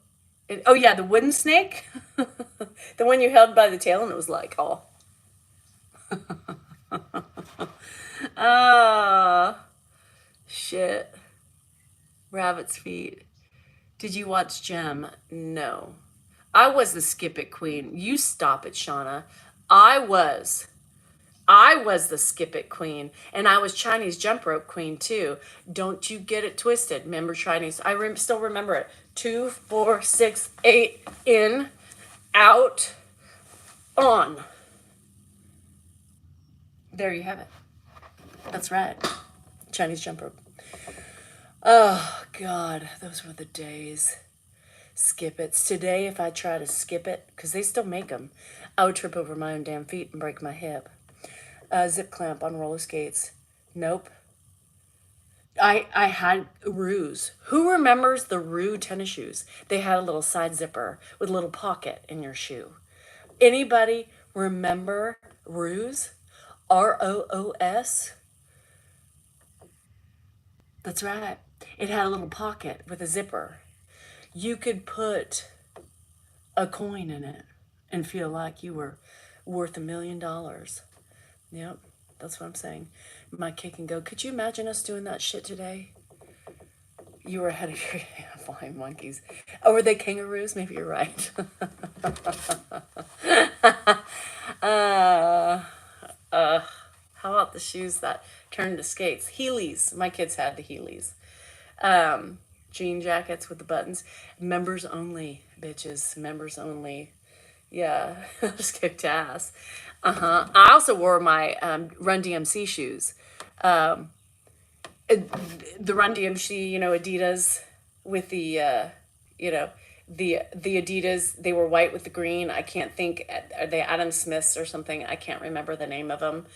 Oh, yeah, the wooden snake. The one you held by the tail and it was like, oh. Shit. Rabbit's feet. Did you watch Gem? No. I was the skip it queen. You stop it, Shauna. I was the skip it queen, and I was Chinese jump rope queen too. Don't you get it twisted. Remember Chinese? I still remember it. 2, 4, 6, 8, in, out, on. There you have it. That's right. Chinese jump rope. Oh, God. Those were the days. Skip it. Today, if I try to skip it, because they still make them, I would trip over my own damn feet and break my hip. Zip clamp on roller skates. Nope. I had Ruse. Who remembers the Rue tennis shoes? They had a little side zipper with a little pocket in your shoe. Anybody remember Ruse? ROOS? That's right. It had a little pocket with a zipper. You could put a coin in it and feel like you were worth $1 million. Yep, that's what I'm saying. My kick and go. Could you imagine us doing that shit today? You were ahead of your flying monkeys. Oh, were they kangaroos? Maybe you're right. How about the shoes that turned to skates? Heelys. My kids had the Heelys. Jean jackets with the buttons. Members only, bitches. Members only. Yeah, just kicked ass. I also wore my Run DMC shoes. The Run DMC, Adidas with the, the Adidas. They were white with the green. I can't think. Are they Adam Smiths or something? I can't remember the name of them.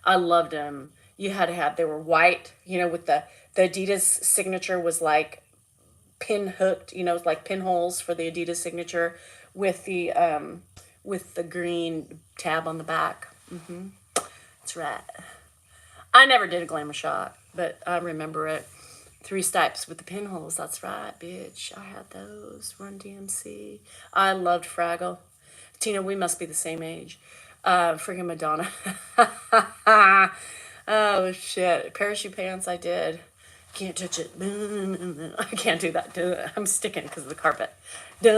I loved them. You had to have. They were white. With the Adidas signature was like pin hooked. It's like pinholes for the Adidas signature with the green tab on the back. That's right. I never did a glamour shot, but I remember it. 3 stripes with the pinholes. That's right, bitch. I had those. Run DMC. I loved Fraggle. Tina, we must be the same age. Friggin' Madonna. Oh, shit. Parachute pants, I did. Can't touch it. I can't do that. I'm sticking because of the carpet. You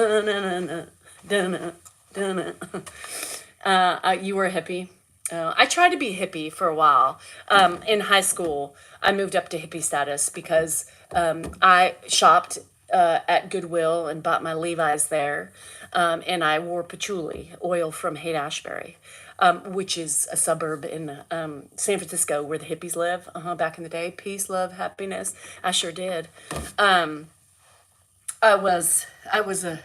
were a hippie. I tried to be hippie for a while. In high school, I moved up to hippie status because I shopped at Goodwill and bought my Levi's there. And I wore patchouli oil from Haight-Ashbury, which is a suburb in San Francisco where the hippies live. Back in the day. Peace, love, happiness. I sure did. I was a,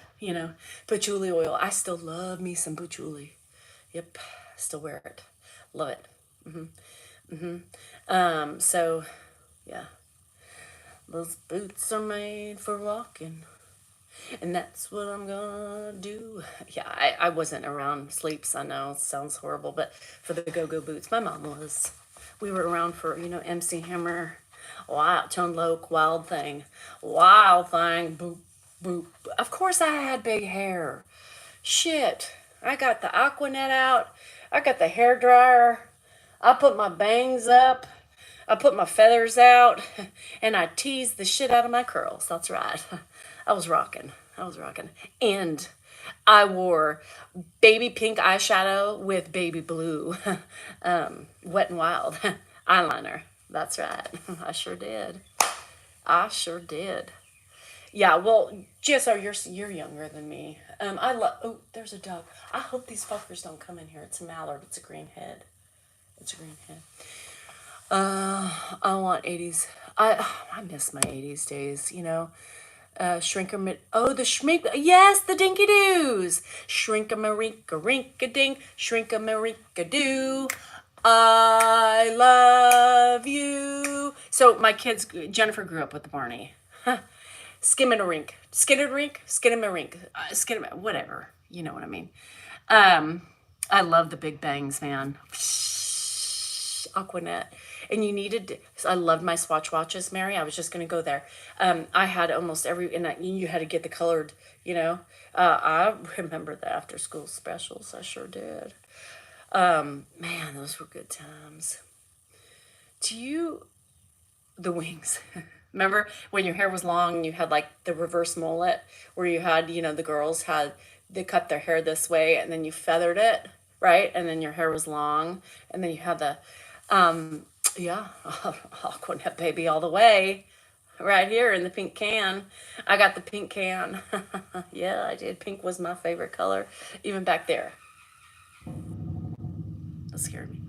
patchouli oil. I still love me some patchouli. Yep, still wear it. Love it. So, yeah. Those boots are made for walking. And that's what I'm gonna do. Yeah, I wasn't around sleeps. I know it sounds horrible, but for the go-go boots, my mom was. We were around for, MC Hammer, Wild, Tone Loc, Wild Thing, boop, boop. Of course I had big hair. Shit. I got the Aquanet out. I got the hair dryer. I put my bangs up. I put my feathers out. And I teased the shit out of my curls. That's right. I was rocking. And I wore baby pink eyeshadow with baby blue. Wet and Wild eyeliner. That's right. I sure did. Yeah, well, GSR, you're younger than me. Oh, there's a dog. I hope these fuckers don't come in here. It's a mallard. It's a green head. I want 80s. I miss my 80s days, Shrinker, the shrink, yes, the dinky doos. Shrink-a-marink-a rink-a-dink, shrink-a-marink-a-doo. I love you. So my kids, Jennifer grew up with the Barney. Skim-a-rink, whatever. You know what I mean. I love the Big Bangs, man. Aquanet. And I loved my Swatch watches, Mary. I was just going to go there. I had almost you had to get the colored, I remember the after school specials. I sure did. Man, those were good times. The wings. Remember when your hair was long and you had like the reverse mullet where you had, the girls they cut their hair this way and then you feathered it, right? And then your hair was long and then you had the, Aquanet baby all the way. Right here in the pink can. I got the pink can. Yeah, I did. Pink was my favorite color. Even back there. That scared me.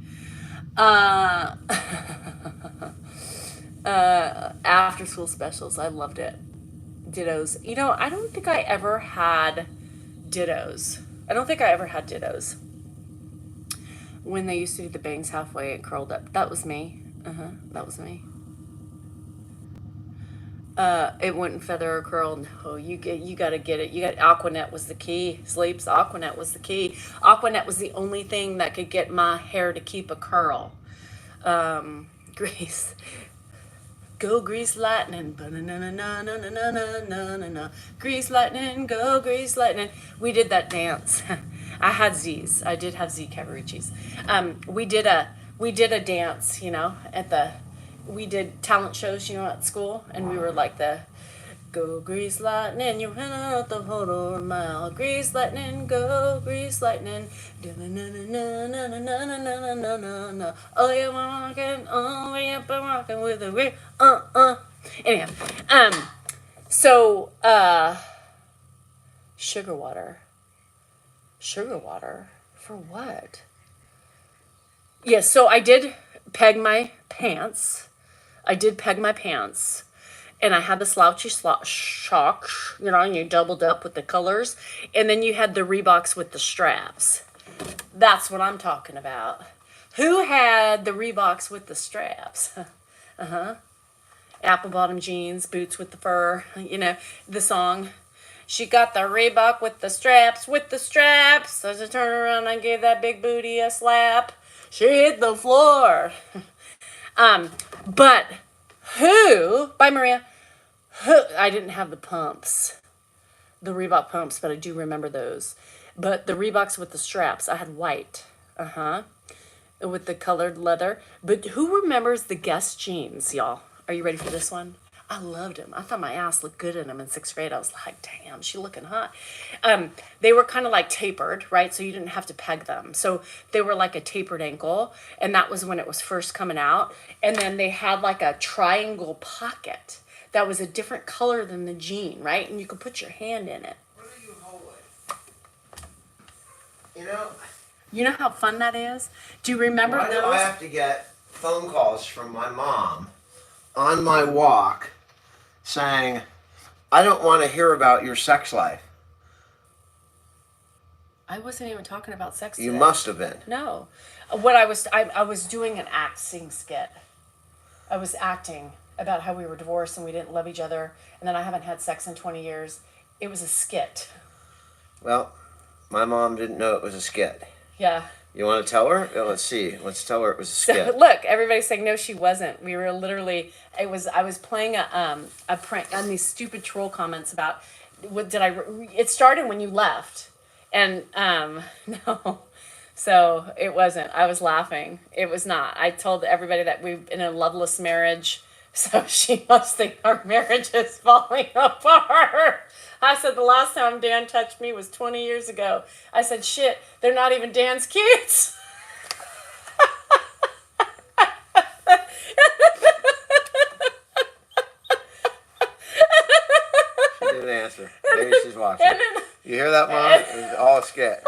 After school specials. I loved it. Dittos. I don't think I ever had dittos. When they used to do the bangs halfway and curled up. That was me. That was me. It wouldn't feather or curl. No, you gotta get it. Aquanet was the key. Sleeps. Aquanet was the key. Aquanet was the only thing that could get my hair to keep a curl. Grace. Go grease lightning, ba-na-na-na-na-na-na-na-na-na. Grease lightning, go grease lightning. We did that dance. I had Z's. I did have Z Cavaricci's. We did a dance, we did talent shows, at school, and we were like the go grease lightning, you ran out the whole mile. Grease lightning, go grease lightning. Na-na-na-na-na-na-na-na-na-na-na. Oh, you're walking, oh, you're walking with a great, Anyhow, so, sugar water. Sugar water? For what? Yes, so I did peg my pants. And I had the slouchy socks, and you doubled up with the colors. And then you had the Reeboks with the straps. That's what I'm talking about. Who had the Reeboks with the straps? Apple bottom jeans, boots with the fur, the song. She got the Reebok with the straps. As I turned around, I gave that big booty a slap. She hit the floor. But who, by Maria, I didn't have the pumps, the Reebok pumps, but I do remember those. But the Reeboks with the straps, I had white, with the colored leather. But who remembers the Guess jeans, y'all? Are you ready for this one? I loved them. I thought my ass looked good in them in 6th grade. I was like, damn, she looking hot. They were kind of like tapered, right? So you didn't have to peg them. So they were like a tapered ankle. And that was when it was first coming out. And then they had like a triangle pocket that was a different color than the jean, right? And you could put your hand in it. What are you holding? You know how fun that is? Do you remember Why those? do I have to get phone calls from my mom on my walk saying, I don't want to hear about your sex life? I wasn't even talking about sex You today. must have been. No. I was doing an acting skit. I was acting about how we were divorced and we didn't love each other, and then I haven't had sex in 20 years. It was a skit. Well, my mom didn't know it was a skit. Yeah. You want to tell her? Let's see. Let's tell her it was a skit. So, look, everybody's saying no, she wasn't. We were literally. I was playing a prank on these stupid troll comments about what did I. It started when you left, and no, so it wasn't. I was laughing. It was not. I told everybody that we've been in a loveless marriage, so she must think our marriage is falling apart. I said the last time Dan touched me was 20 years ago. I said, shit, they're not even Dan's kids. She didn't answer. Maybe she's watching. You hear that, Mom? It's all a skit.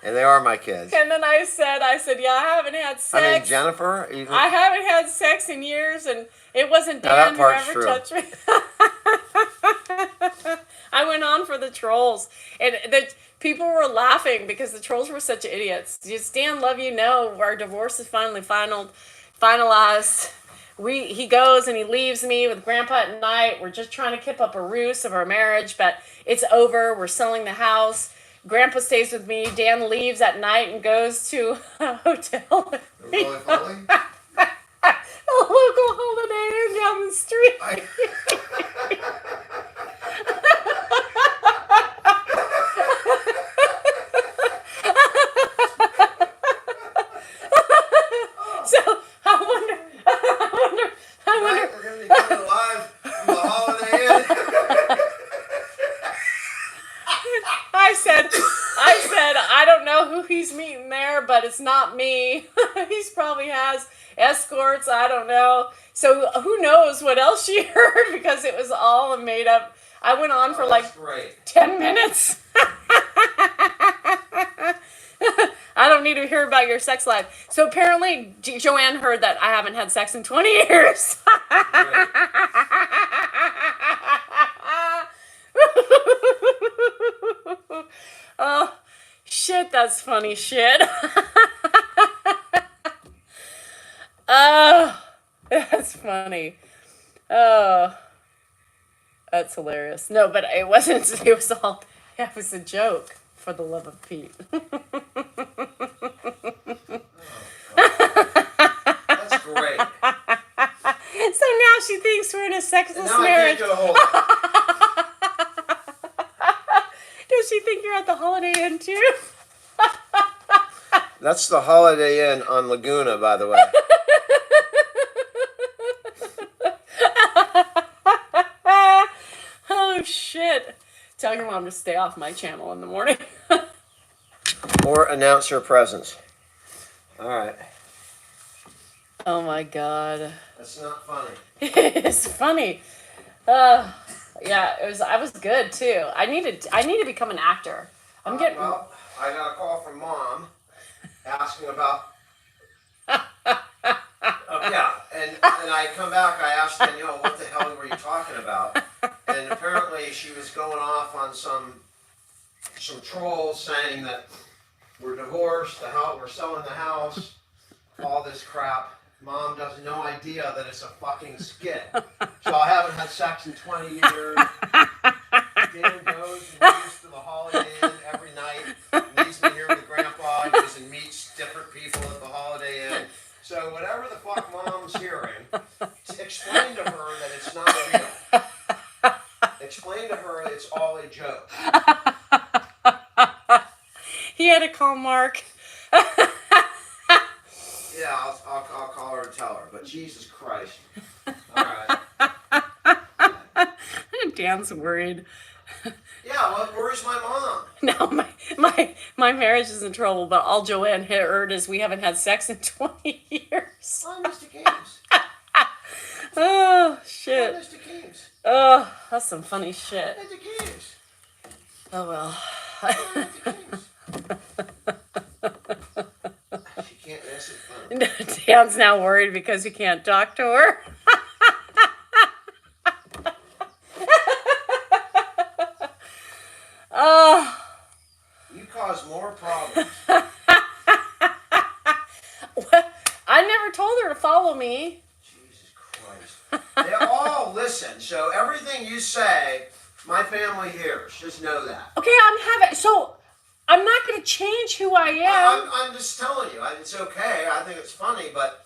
And they are my kids. And then I said, yeah, I haven't had sex. I mean, Jennifer? Even... I haven't had sex in years, and it wasn't Now, that Dan who part's ever true. touched me. I went on for the trolls, and the people were laughing because the trolls were such idiots. Just Dan, love you, no, our divorce is finally finalized. He goes and he leaves me with Grandpa at night. We're just trying to keep up a ruse of our marriage, but it's over. We're selling the house. Grandpa stays with me. Dan leaves at night and goes to a hotel. Really funny? A local Holiday Inn down the street. So I wonder. Tonight we're going to be coming live from the Holiday Inn. I said, I don't know who he's meeting there, but it's not me. He's probably has escorts. I don't know. So who knows what else she heard, because it was all made up. I went on for like Great. 10 minutes. I don't need to hear about your sex life. So apparently Joanne heard that I haven't had sex in 20 years. Oh, shit, that's funny shit. Oh, that's funny. Oh, that's hilarious. No, but it wasn't. It was a joke, for the love of Pete. That's great. So now she thinks we're in a And sexless now I marriage. can't get a hold of her. Does she think you're at the Holiday Inn too? That's the Holiday Inn on Laguna, by the way. Oh shit. Tell your mom to stay off my channel in the morning. Or announce her presence. All right. Oh my god. That's not funny. It's funny. Yeah, it was. I was good too. I need to become an actor. I'm getting. Well, I got a call from Mom asking about. Yeah, and I come back. I asked Danielle, "What the hell were you talking about?" And apparently, she was going off on some trolls saying that we're divorced, we're selling the house, all this crap. Mom has no idea that it's a fucking skit. So I haven't had sex in 20 years. Dan goes and leaves to the Holiday Inn every night. Leaves me here with Grandpa. He goes and meets different people at the Holiday Inn. So whatever the fuck Mom's hearing, explain to her that it's not real. Explain to her it's all a joke. He had to call Mark. Yeah, I'll call her and tell her. But Jesus Christ. All right. Dan's worried. Yeah, well, where's my mom? No, my marriage is in trouble, but all Joanne heard is we haven't had sex in 20 years. Oh, Mr. Games. Oh, shit. Oh, Mr. Games. Oh, that's some funny shit. Mr. Games. Oh, well. Oh, Mr. Games. She can't miss it. Dan's now worried because he can't talk to her. Oh. You cause more problems. I never told her to follow me. Jesus Christ. They all listen, so everything you say, my family hears. Just know that. Okay, I'm not going to change who I am. I'm just telling you. It's okay. I think it's funny, but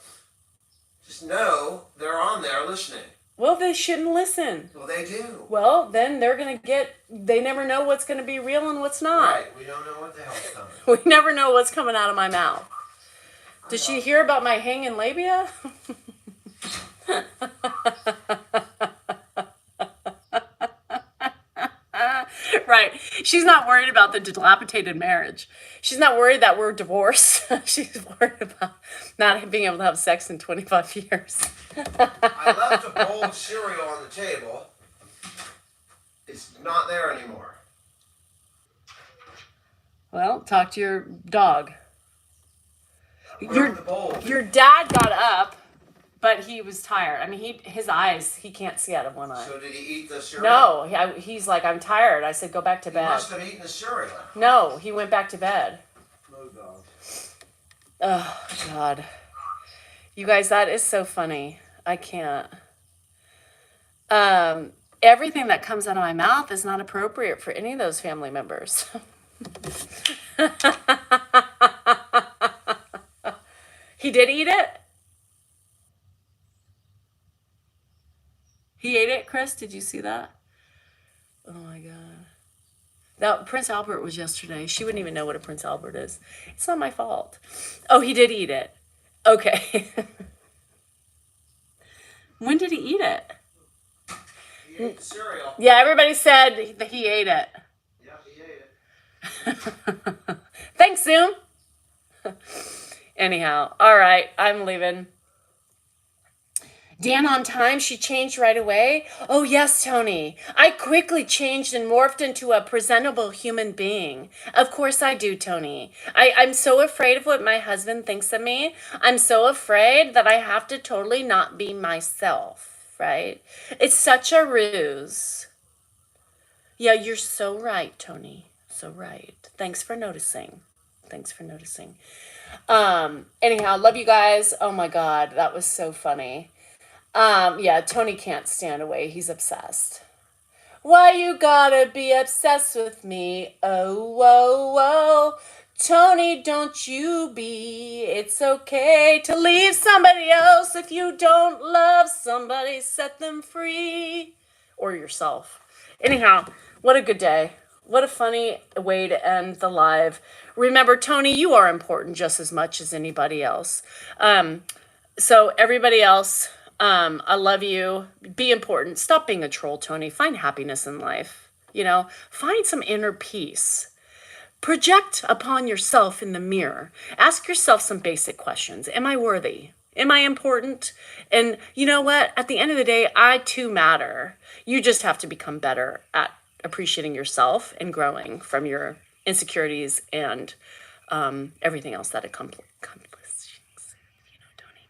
just know they're on there listening. Well, they shouldn't listen. Well, they do. Well, then they're going to they never know what's going to be real and what's not. Right. We don't know what the hell's coming. We never know what's coming out of my mouth. Did she hear about my hanging labia? Right. She's not worried about the dilapidated marriage. She's not worried that we're divorced. She's worried about not being able to have sex in 25 years. I left a bowl of cereal on the table. It's not there anymore. Well, talk to your dog. Where's the bowl? Your dad got up, but he was tired. I mean, his eyes, he can't see out of one eye. So did he eat the cereal? No, he's like, I'm tired. I said, go back to He bed. must have eaten the cereal. No, he went back to bed. No dog. Oh, God. You guys, that is so funny. I can't. Everything that comes out of my mouth is not appropriate for any of those family members. He did eat it? He ate it, Chris? Did you see that? Oh my God. Now, Prince Albert was yesterday. She wouldn't even know what a Prince Albert is. It's not my fault. Oh, he did eat it. Okay. When did he eat it? He ate the cereal. Yeah, everybody said that he ate it. Yep, he ate it. Thanks, Zoom. Anyhow, all right, I'm leaving. Dan on time, she changed right away. Oh, yes, Tony. I quickly changed and morphed into a presentable human being. Of course I do, Tony. I'm so afraid of what my husband thinks of me. I'm so afraid that I have to totally not be myself, right? It's such a ruse. Yeah, you're so right, Tony. So right. Thanks for noticing. Anyhow, love you guys. Oh my God, that was so funny. Yeah, Tony can't stand away. He's obsessed. Why you gotta be obsessed with me? Oh, whoa, whoa. Tony, don't you be. It's okay to leave somebody else. If you don't love somebody, set them free. Or yourself. Anyhow, what a good day. What a funny way to end the live. Remember, Tony, you are important just as much as anybody else. So everybody else, I love you. Be important. Stop being a troll, Tony. Find happiness in life. You know, find some inner peace. Project upon yourself in the mirror. Ask yourself some basic questions. Am I worthy? Am I important? And you know what? At the end of the day, I too matter. You just have to become better at appreciating yourself and growing from your insecurities and everything else that accomplishes. You know, Tony,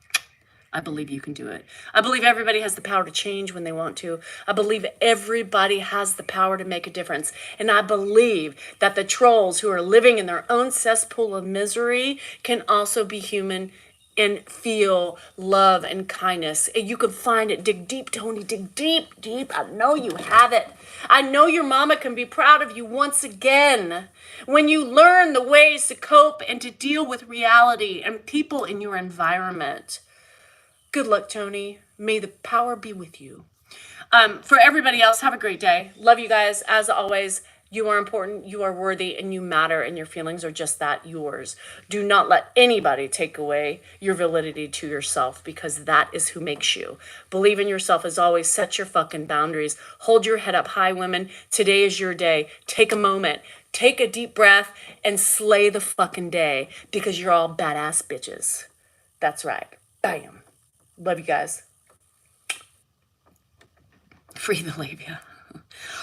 I believe you can do it. I believe everybody has the power to change when they want to. I believe everybody has the power to make a difference. And I believe that the trolls who are living in their own cesspool of misery can also be human and feel love and kindness. And you can find it. Dig deep, Tony. Dig deep, deep. I know you have it. I know your mama can be proud of you once again. When you learn the ways to cope and to deal with reality and people in your environment. Good luck, Tony. May the power be with you. For everybody else, have a great day. Love you guys. As always, you are important, you are worthy, and you matter, and your feelings are just that, yours. Do not let anybody take away your validity to yourself, because that is who makes you. Believe in yourself as always. Set your fucking boundaries. Hold your head up high, women. Today is your day. Take a moment. Take a deep breath and slay the fucking day, because you're all badass bitches. That's right. Bam. Love you guys. Free the labia.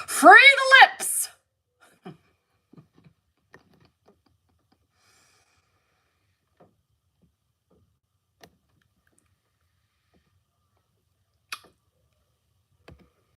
Free the lip.